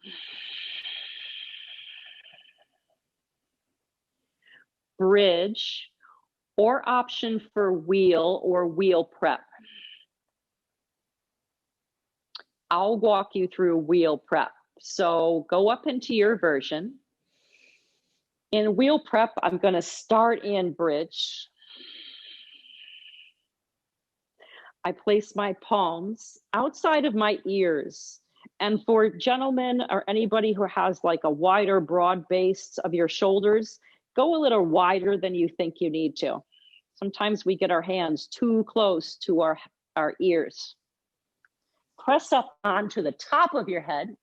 Bridge or option for wheel or wheel prep. I'll walk you through wheel prep. So go up into your version. In wheel prep, I'm going to start in bridge. I place my palms outside of my ears. And for gentlemen or anybody who has like a wider, broad base of your shoulders, go a little wider than you think you need to. Sometimes we get our hands too close to our ears. Press up onto the top of your head,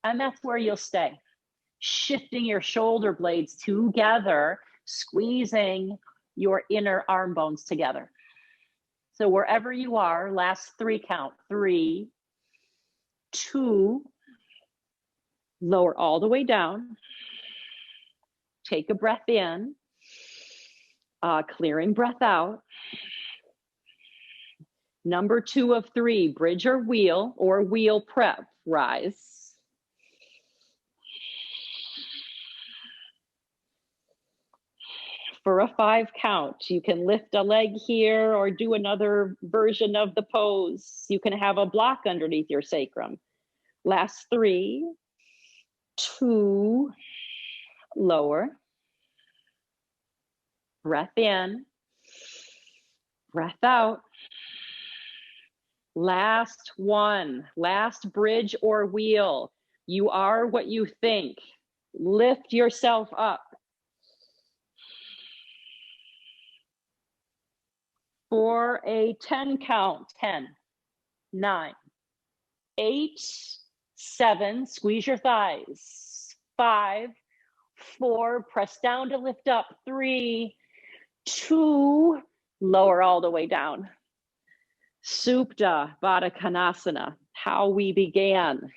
and that's where you'll stay. Shifting your shoulder blades together, squeezing your inner arm bones together. So wherever you are, last 3 count. 3, 2, lower all the way down. Take a breath in, clearing breath out. Number 2 of 3, bridge or wheel prep, rise. For a 5 count, you can lift a leg here or do another version of the pose. You can have a block underneath your sacrum. Last 3, 2, lower. Breath in, breath out. Last 1, last bridge or wheel. You are what you think. Lift yourself up. For a 10 count, 10, 9, 8, 7, squeeze your thighs. 5, 4, press down to lift up. 3, 2, lower all the way down. Supta Baddha Konasana, how we began.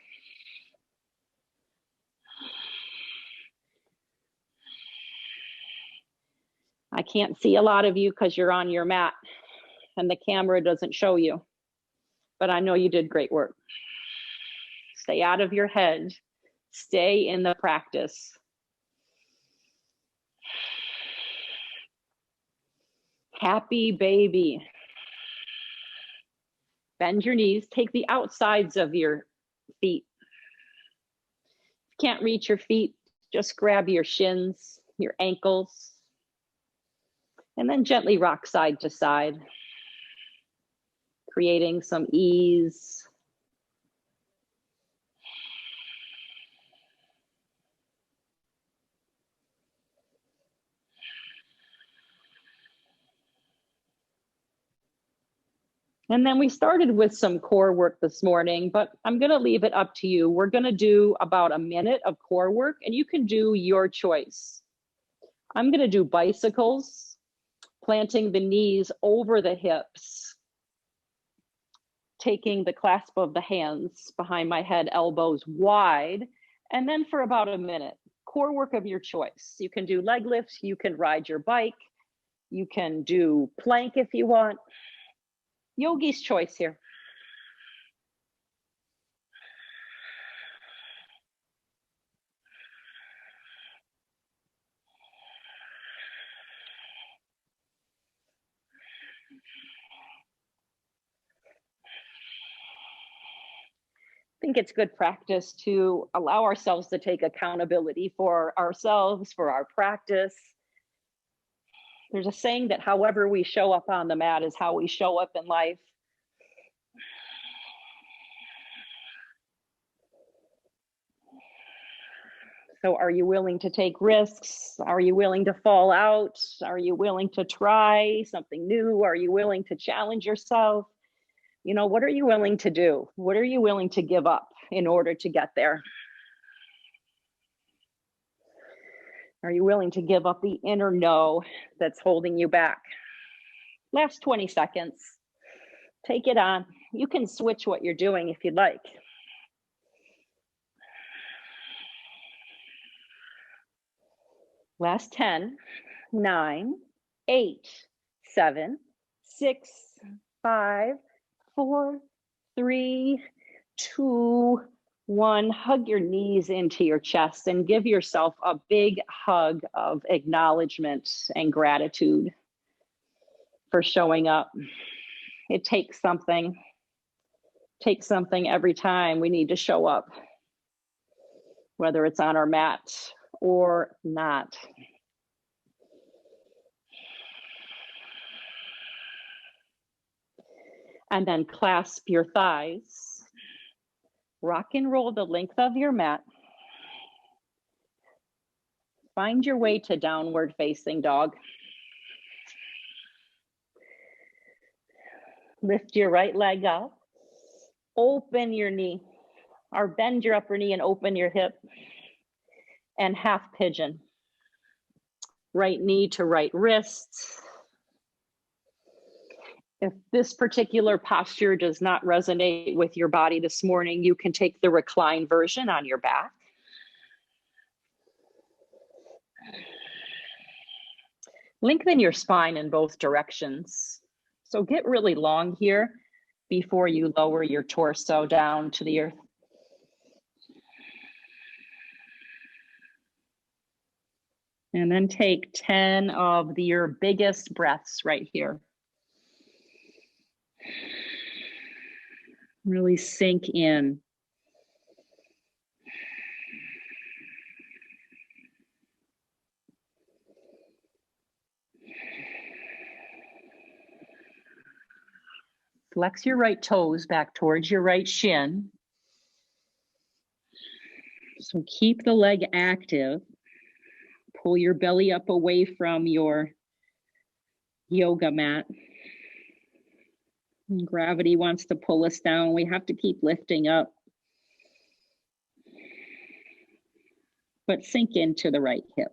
I can't see a lot of you because you're on your mat and the camera doesn't show you, but I know you did great work. Stay out of your head. Stay in the practice. Happy baby. Bend your knees. Take the outsides of your feet. If you can't reach your feet, just grab your shins, your ankles, and then gently rock side to side, creating some ease. And then we started with some core work this morning, but I'm going to leave it up to you. We're going to do about a minute of core work, and you can do your choice. I'm going to do bicycles, planting the knees over the hips, taking the clasp of the hands behind my head, elbows wide, and then for about a minute, core work of your choice. You can do leg lifts, you can ride your bike, you can do plank if you want. Yogi's choice here. I think it's good practice to allow ourselves to take accountability for ourselves, for our practice. There's a saying that however we show up on the mat is how we show up in life. So are you willing to take risks? Are you willing to fall out? Are you willing to try something new? Are you willing to challenge yourself? You know, what are you willing to do? What are you willing to give up in order to get there? Are you willing to give up the inner no that's holding you back? Last 20 seconds. Take it on. You can switch what you're doing if you'd like. Last 10, 9, 8, 7, 6, 5, 4, 3, 2, 1. Hug your knees into your chest and give yourself a big hug of acknowledgement and gratitude for showing up. It takes something. Takes something every time we need to show up, whether it's on our mat or not. And then clasp your thighs. Rock and roll the length of your mat. Find your way to downward facing dog. Lift your right leg up. Open your knee, or bend your upper knee and open your hip. And half pigeon. Right knee to right wrist. If this particular posture does not resonate with your body this morning, you can take the recline version on your back. Lengthen your spine in both directions. So get really long here before you lower your torso down to the earth. And then take 10 of your biggest breaths right here. Really sink in. Flex your right toes back towards your right shin. So keep the leg active. Pull your belly up away from your yoga mat. And gravity wants to pull us down. We have to keep lifting up. but sink into the right hip.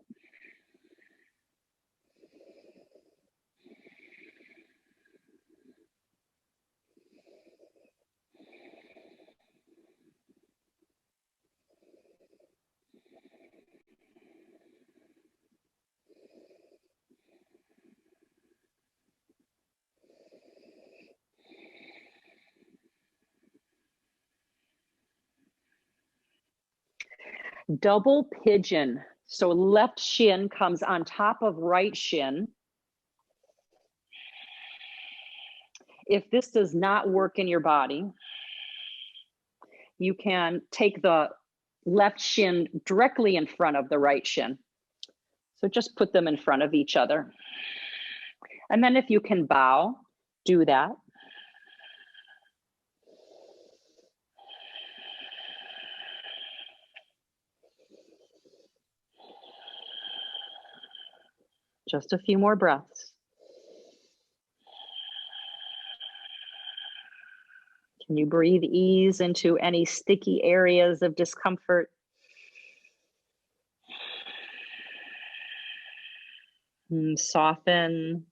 Double pigeon. So left shin comes on top of right shin. If this does not work in your body, you can take the left shin directly in front of the right shin. So just put them in front of each other. And then if you can bow, do that. Just a few more breaths. Can you breathe ease into any sticky areas of discomfort? And soften.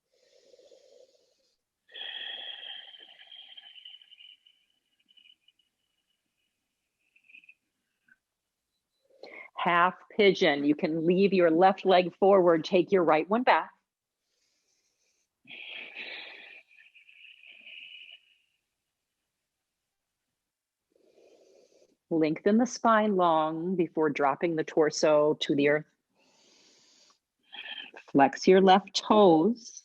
Half pigeon. You can leave your left leg forward, take your right one back. Lengthen the spine long before dropping the torso to the earth. Flex your left toes.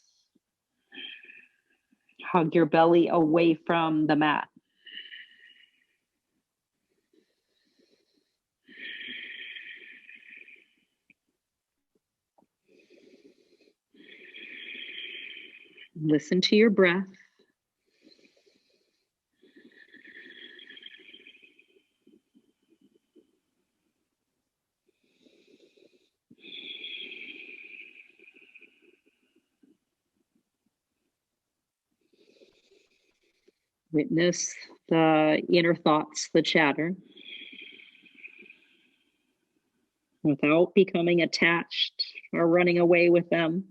Hug your belly away from the mat. Listen to your breath. Witness the inner thoughts, the chatter, without becoming attached or running away with them.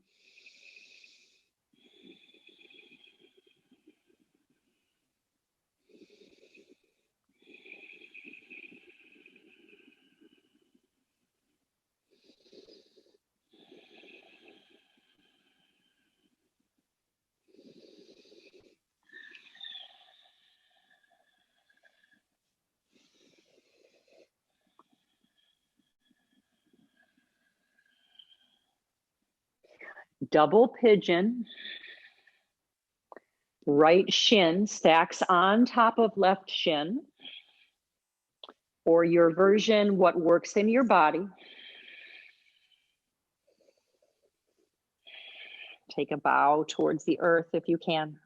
Double pigeon. Right shin stacks on top of left shin, or your version, what works in your body. Take a bow towards the earth if you can.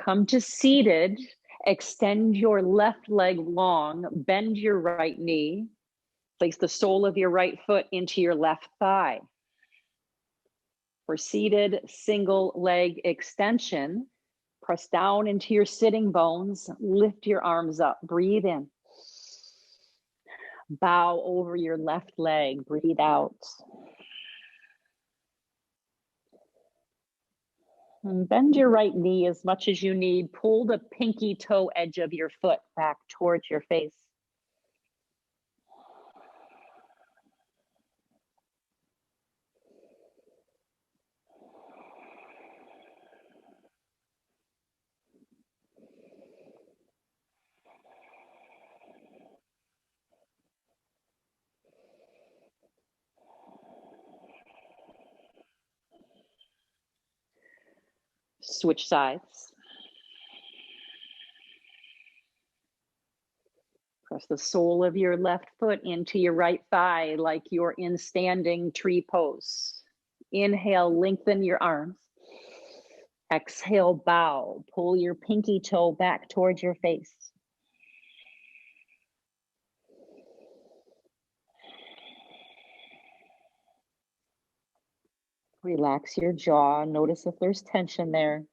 Come to seated. Extend your left leg long, bend your right knee, place the sole of your right foot into your left thigh. For seated single leg extension, press down into your sitting bones, lift your arms up, breathe in. Bow over your left leg, breathe out. And bend your right knee as much as you need. Pull the pinky toe edge of your foot back towards your face. Switch sides. Press the sole of your left foot into your right thigh like you're in standing tree pose. Inhale, lengthen your arms. Exhale, bow. Pull your pinky toe back towards your face. Relax your jaw. Notice if there's tension there.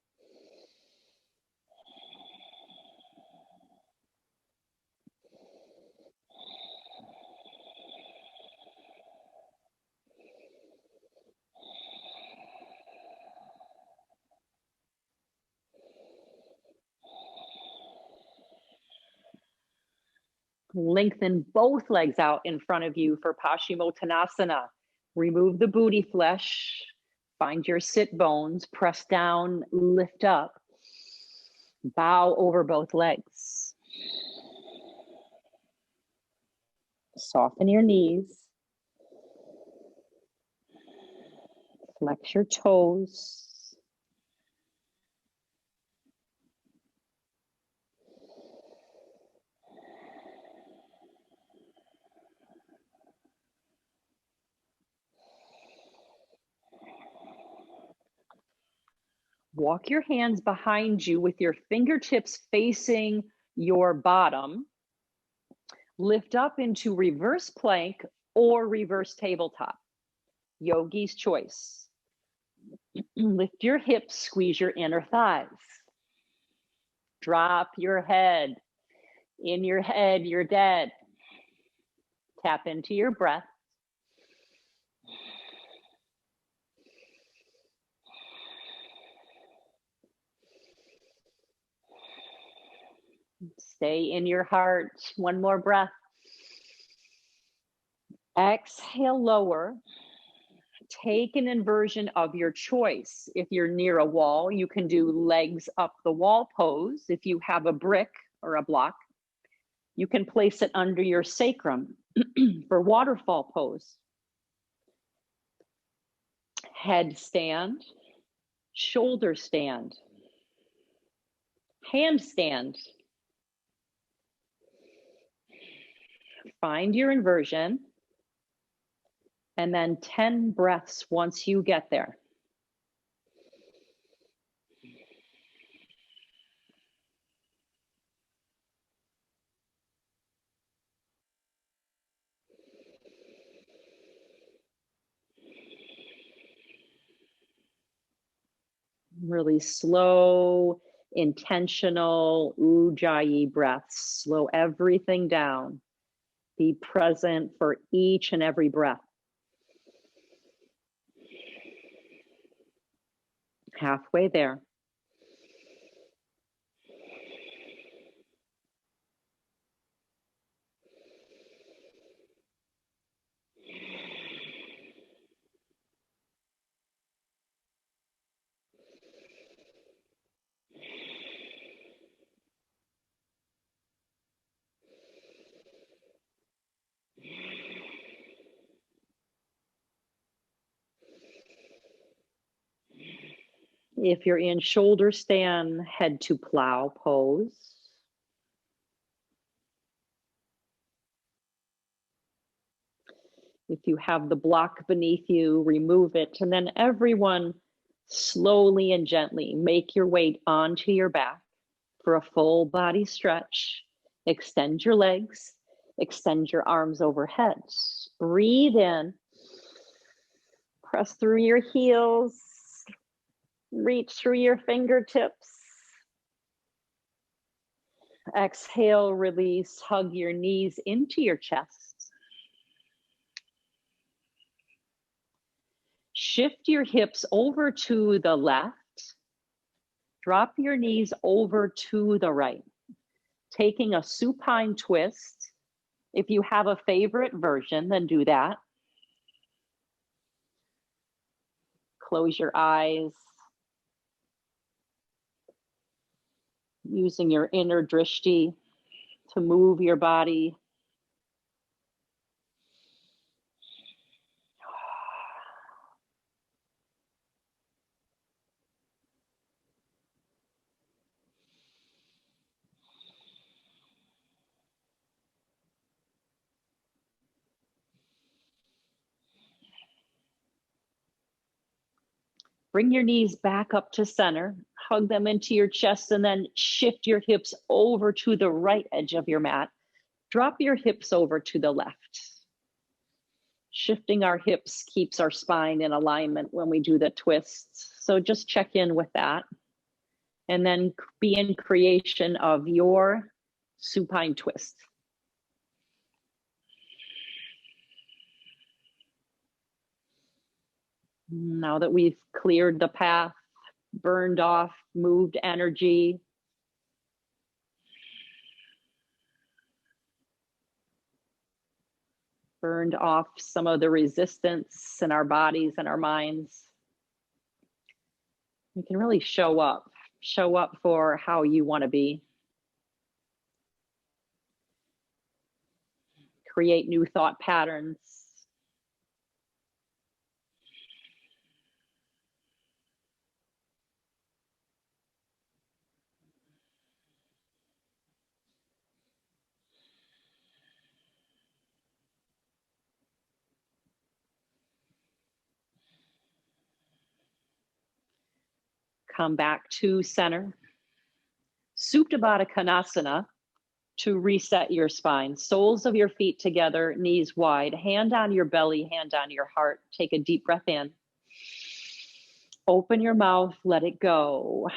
Lengthen both legs out in front of you for Paschimottanasana. Remove the booty flesh. Find your sit bones. Press down, lift up. Bow over both legs. Soften your knees. Flex your toes. Walk your hands behind you with your fingertips facing your bottom. Lift up into reverse plank or reverse tabletop. Yogi's choice. Lift your hips, squeeze your inner thighs. Drop your head. In your head, you're dead. Tap into your breath. Stay in your heart. One more breath. Exhale, lower. Take an inversion of your choice. If you're near a wall, you can do legs up the wall pose. If you have a brick or a block, you can place it under your sacrum for waterfall pose. Head stand, shoulder stand, handstand. Find your inversion, and then 10 breaths once you get there. Really slow, intentional ujjayi breaths. Slow everything down. Be present for each and every breath. Halfway there. If you're in shoulder stand, head to plow pose. If you have the block beneath you, remove it. And then everyone slowly and gently make your way onto your back for a full body stretch. Extend your legs, extend your arms overhead. Breathe in, press through your heels, reach through your fingertips. Exhale, release, hug your knees into your chest. Shift your hips over to the left. Drop your knees over to the right. Taking a supine twist. If you have a favorite version, then do that. Close your eyes. Using your inner drishti to move your body. Bring your knees back up to center, hug them into your chest, and then shift your hips over to the right edge of your mat. Drop your hips over to the left. Shifting our hips keeps our spine in alignment when we do the twists. So just check in with that. And then be in creation of your supine twist. Now that we've cleared the path, burned off, moved energy, burned off some of the resistance in our bodies and our minds, we can really show up for how you want to be. Create new thought patterns. Come back to center. Supta Baddha Konasana to reset your spine. Soles of your feet together, knees wide, hand on your belly, hand on your heart. Take a deep breath in. Open your mouth, let it go.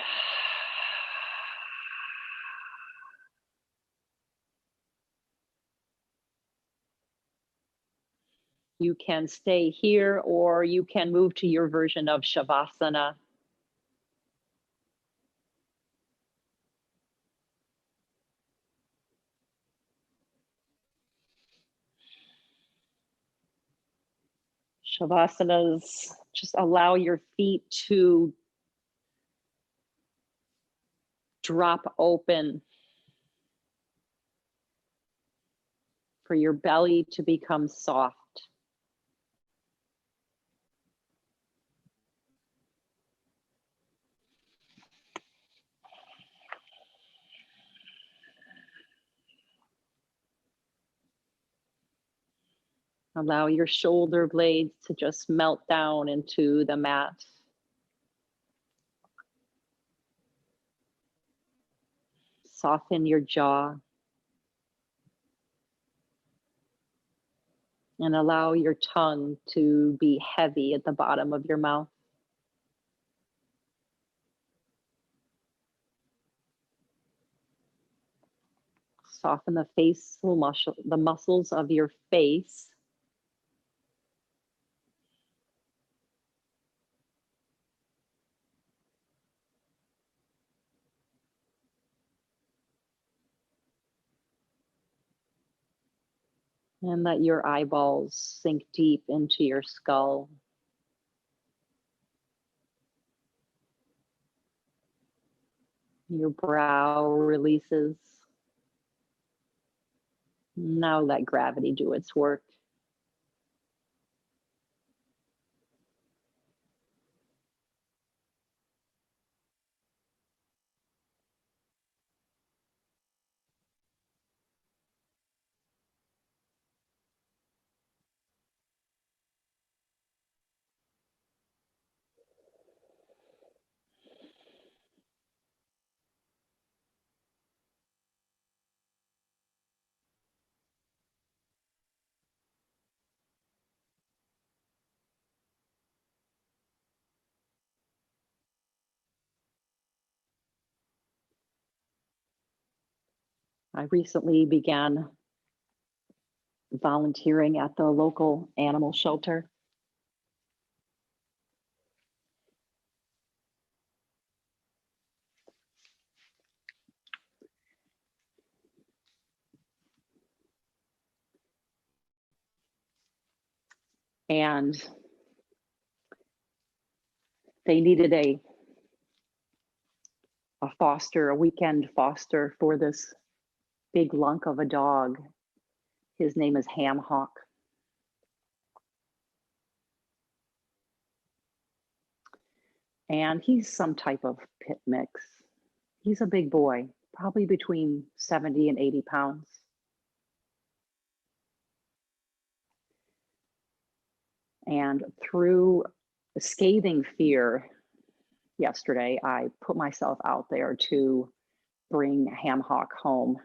You can stay here or you can move to your version of Shavasana. Shavasana's just allow your feet to drop open, for your belly to become soft. Allow your shoulder blades to just melt down into the mat. Soften your jaw. And allow your tongue to be heavy at the bottom of your mouth. Soften the facial muscle, the muscles of your face. And let your eyeballs sink deep into your skull. Your brow releases. Now let gravity do its work. I recently began volunteering at the local animal shelter. And they needed a foster, a weekend foster for this big lunk of a dog. His name is Ham Hawk. And he's some type of pit mix. He's a big boy, probably between 70 and 80 pounds. And through scathing fear yesterday, I put myself out there to bring Ham Hock home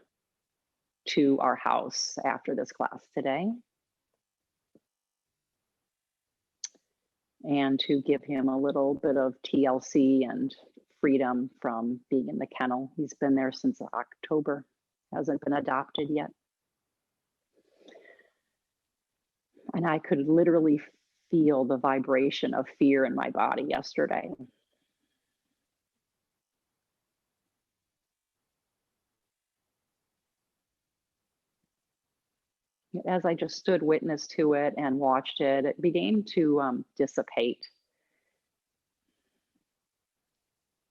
to our house after this class today, and to give him a little bit of TLC and freedom from being in the kennel. He's been there since October, hasn't been adopted yet. And I could literally feel the vibration of fear in my body yesterday. As I just stood witness to it and watched it, it began to dissipate.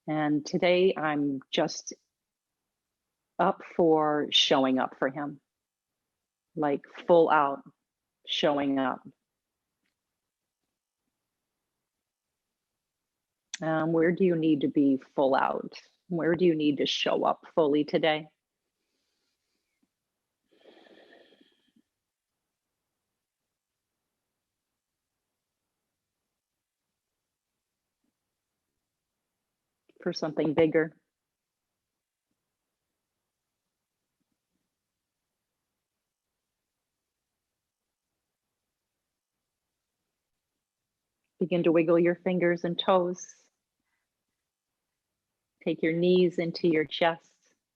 And today I'm just up for showing up for him, like full out showing up. Where do you need to be full out? Where do you need to show up fully today? For something bigger. Begin to wiggle your fingers and toes. Take your knees into your chest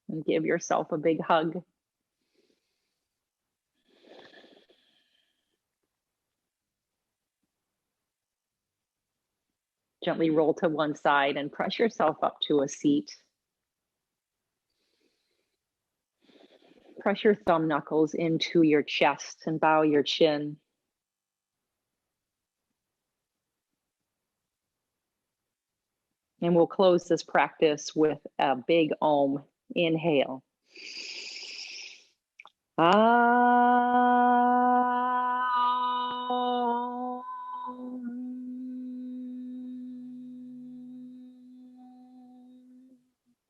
and give yourself a big hug. Gently roll to one side and press yourself up to a seat. Press your thumb knuckles into your chest and bow your chin. And we'll close this practice with a big Om. Inhale.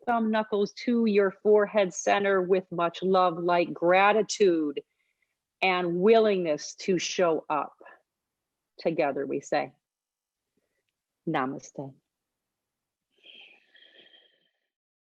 Thumb knuckles to your forehead center with much love, light, gratitude, and willingness to show up. Together we say, Namaste.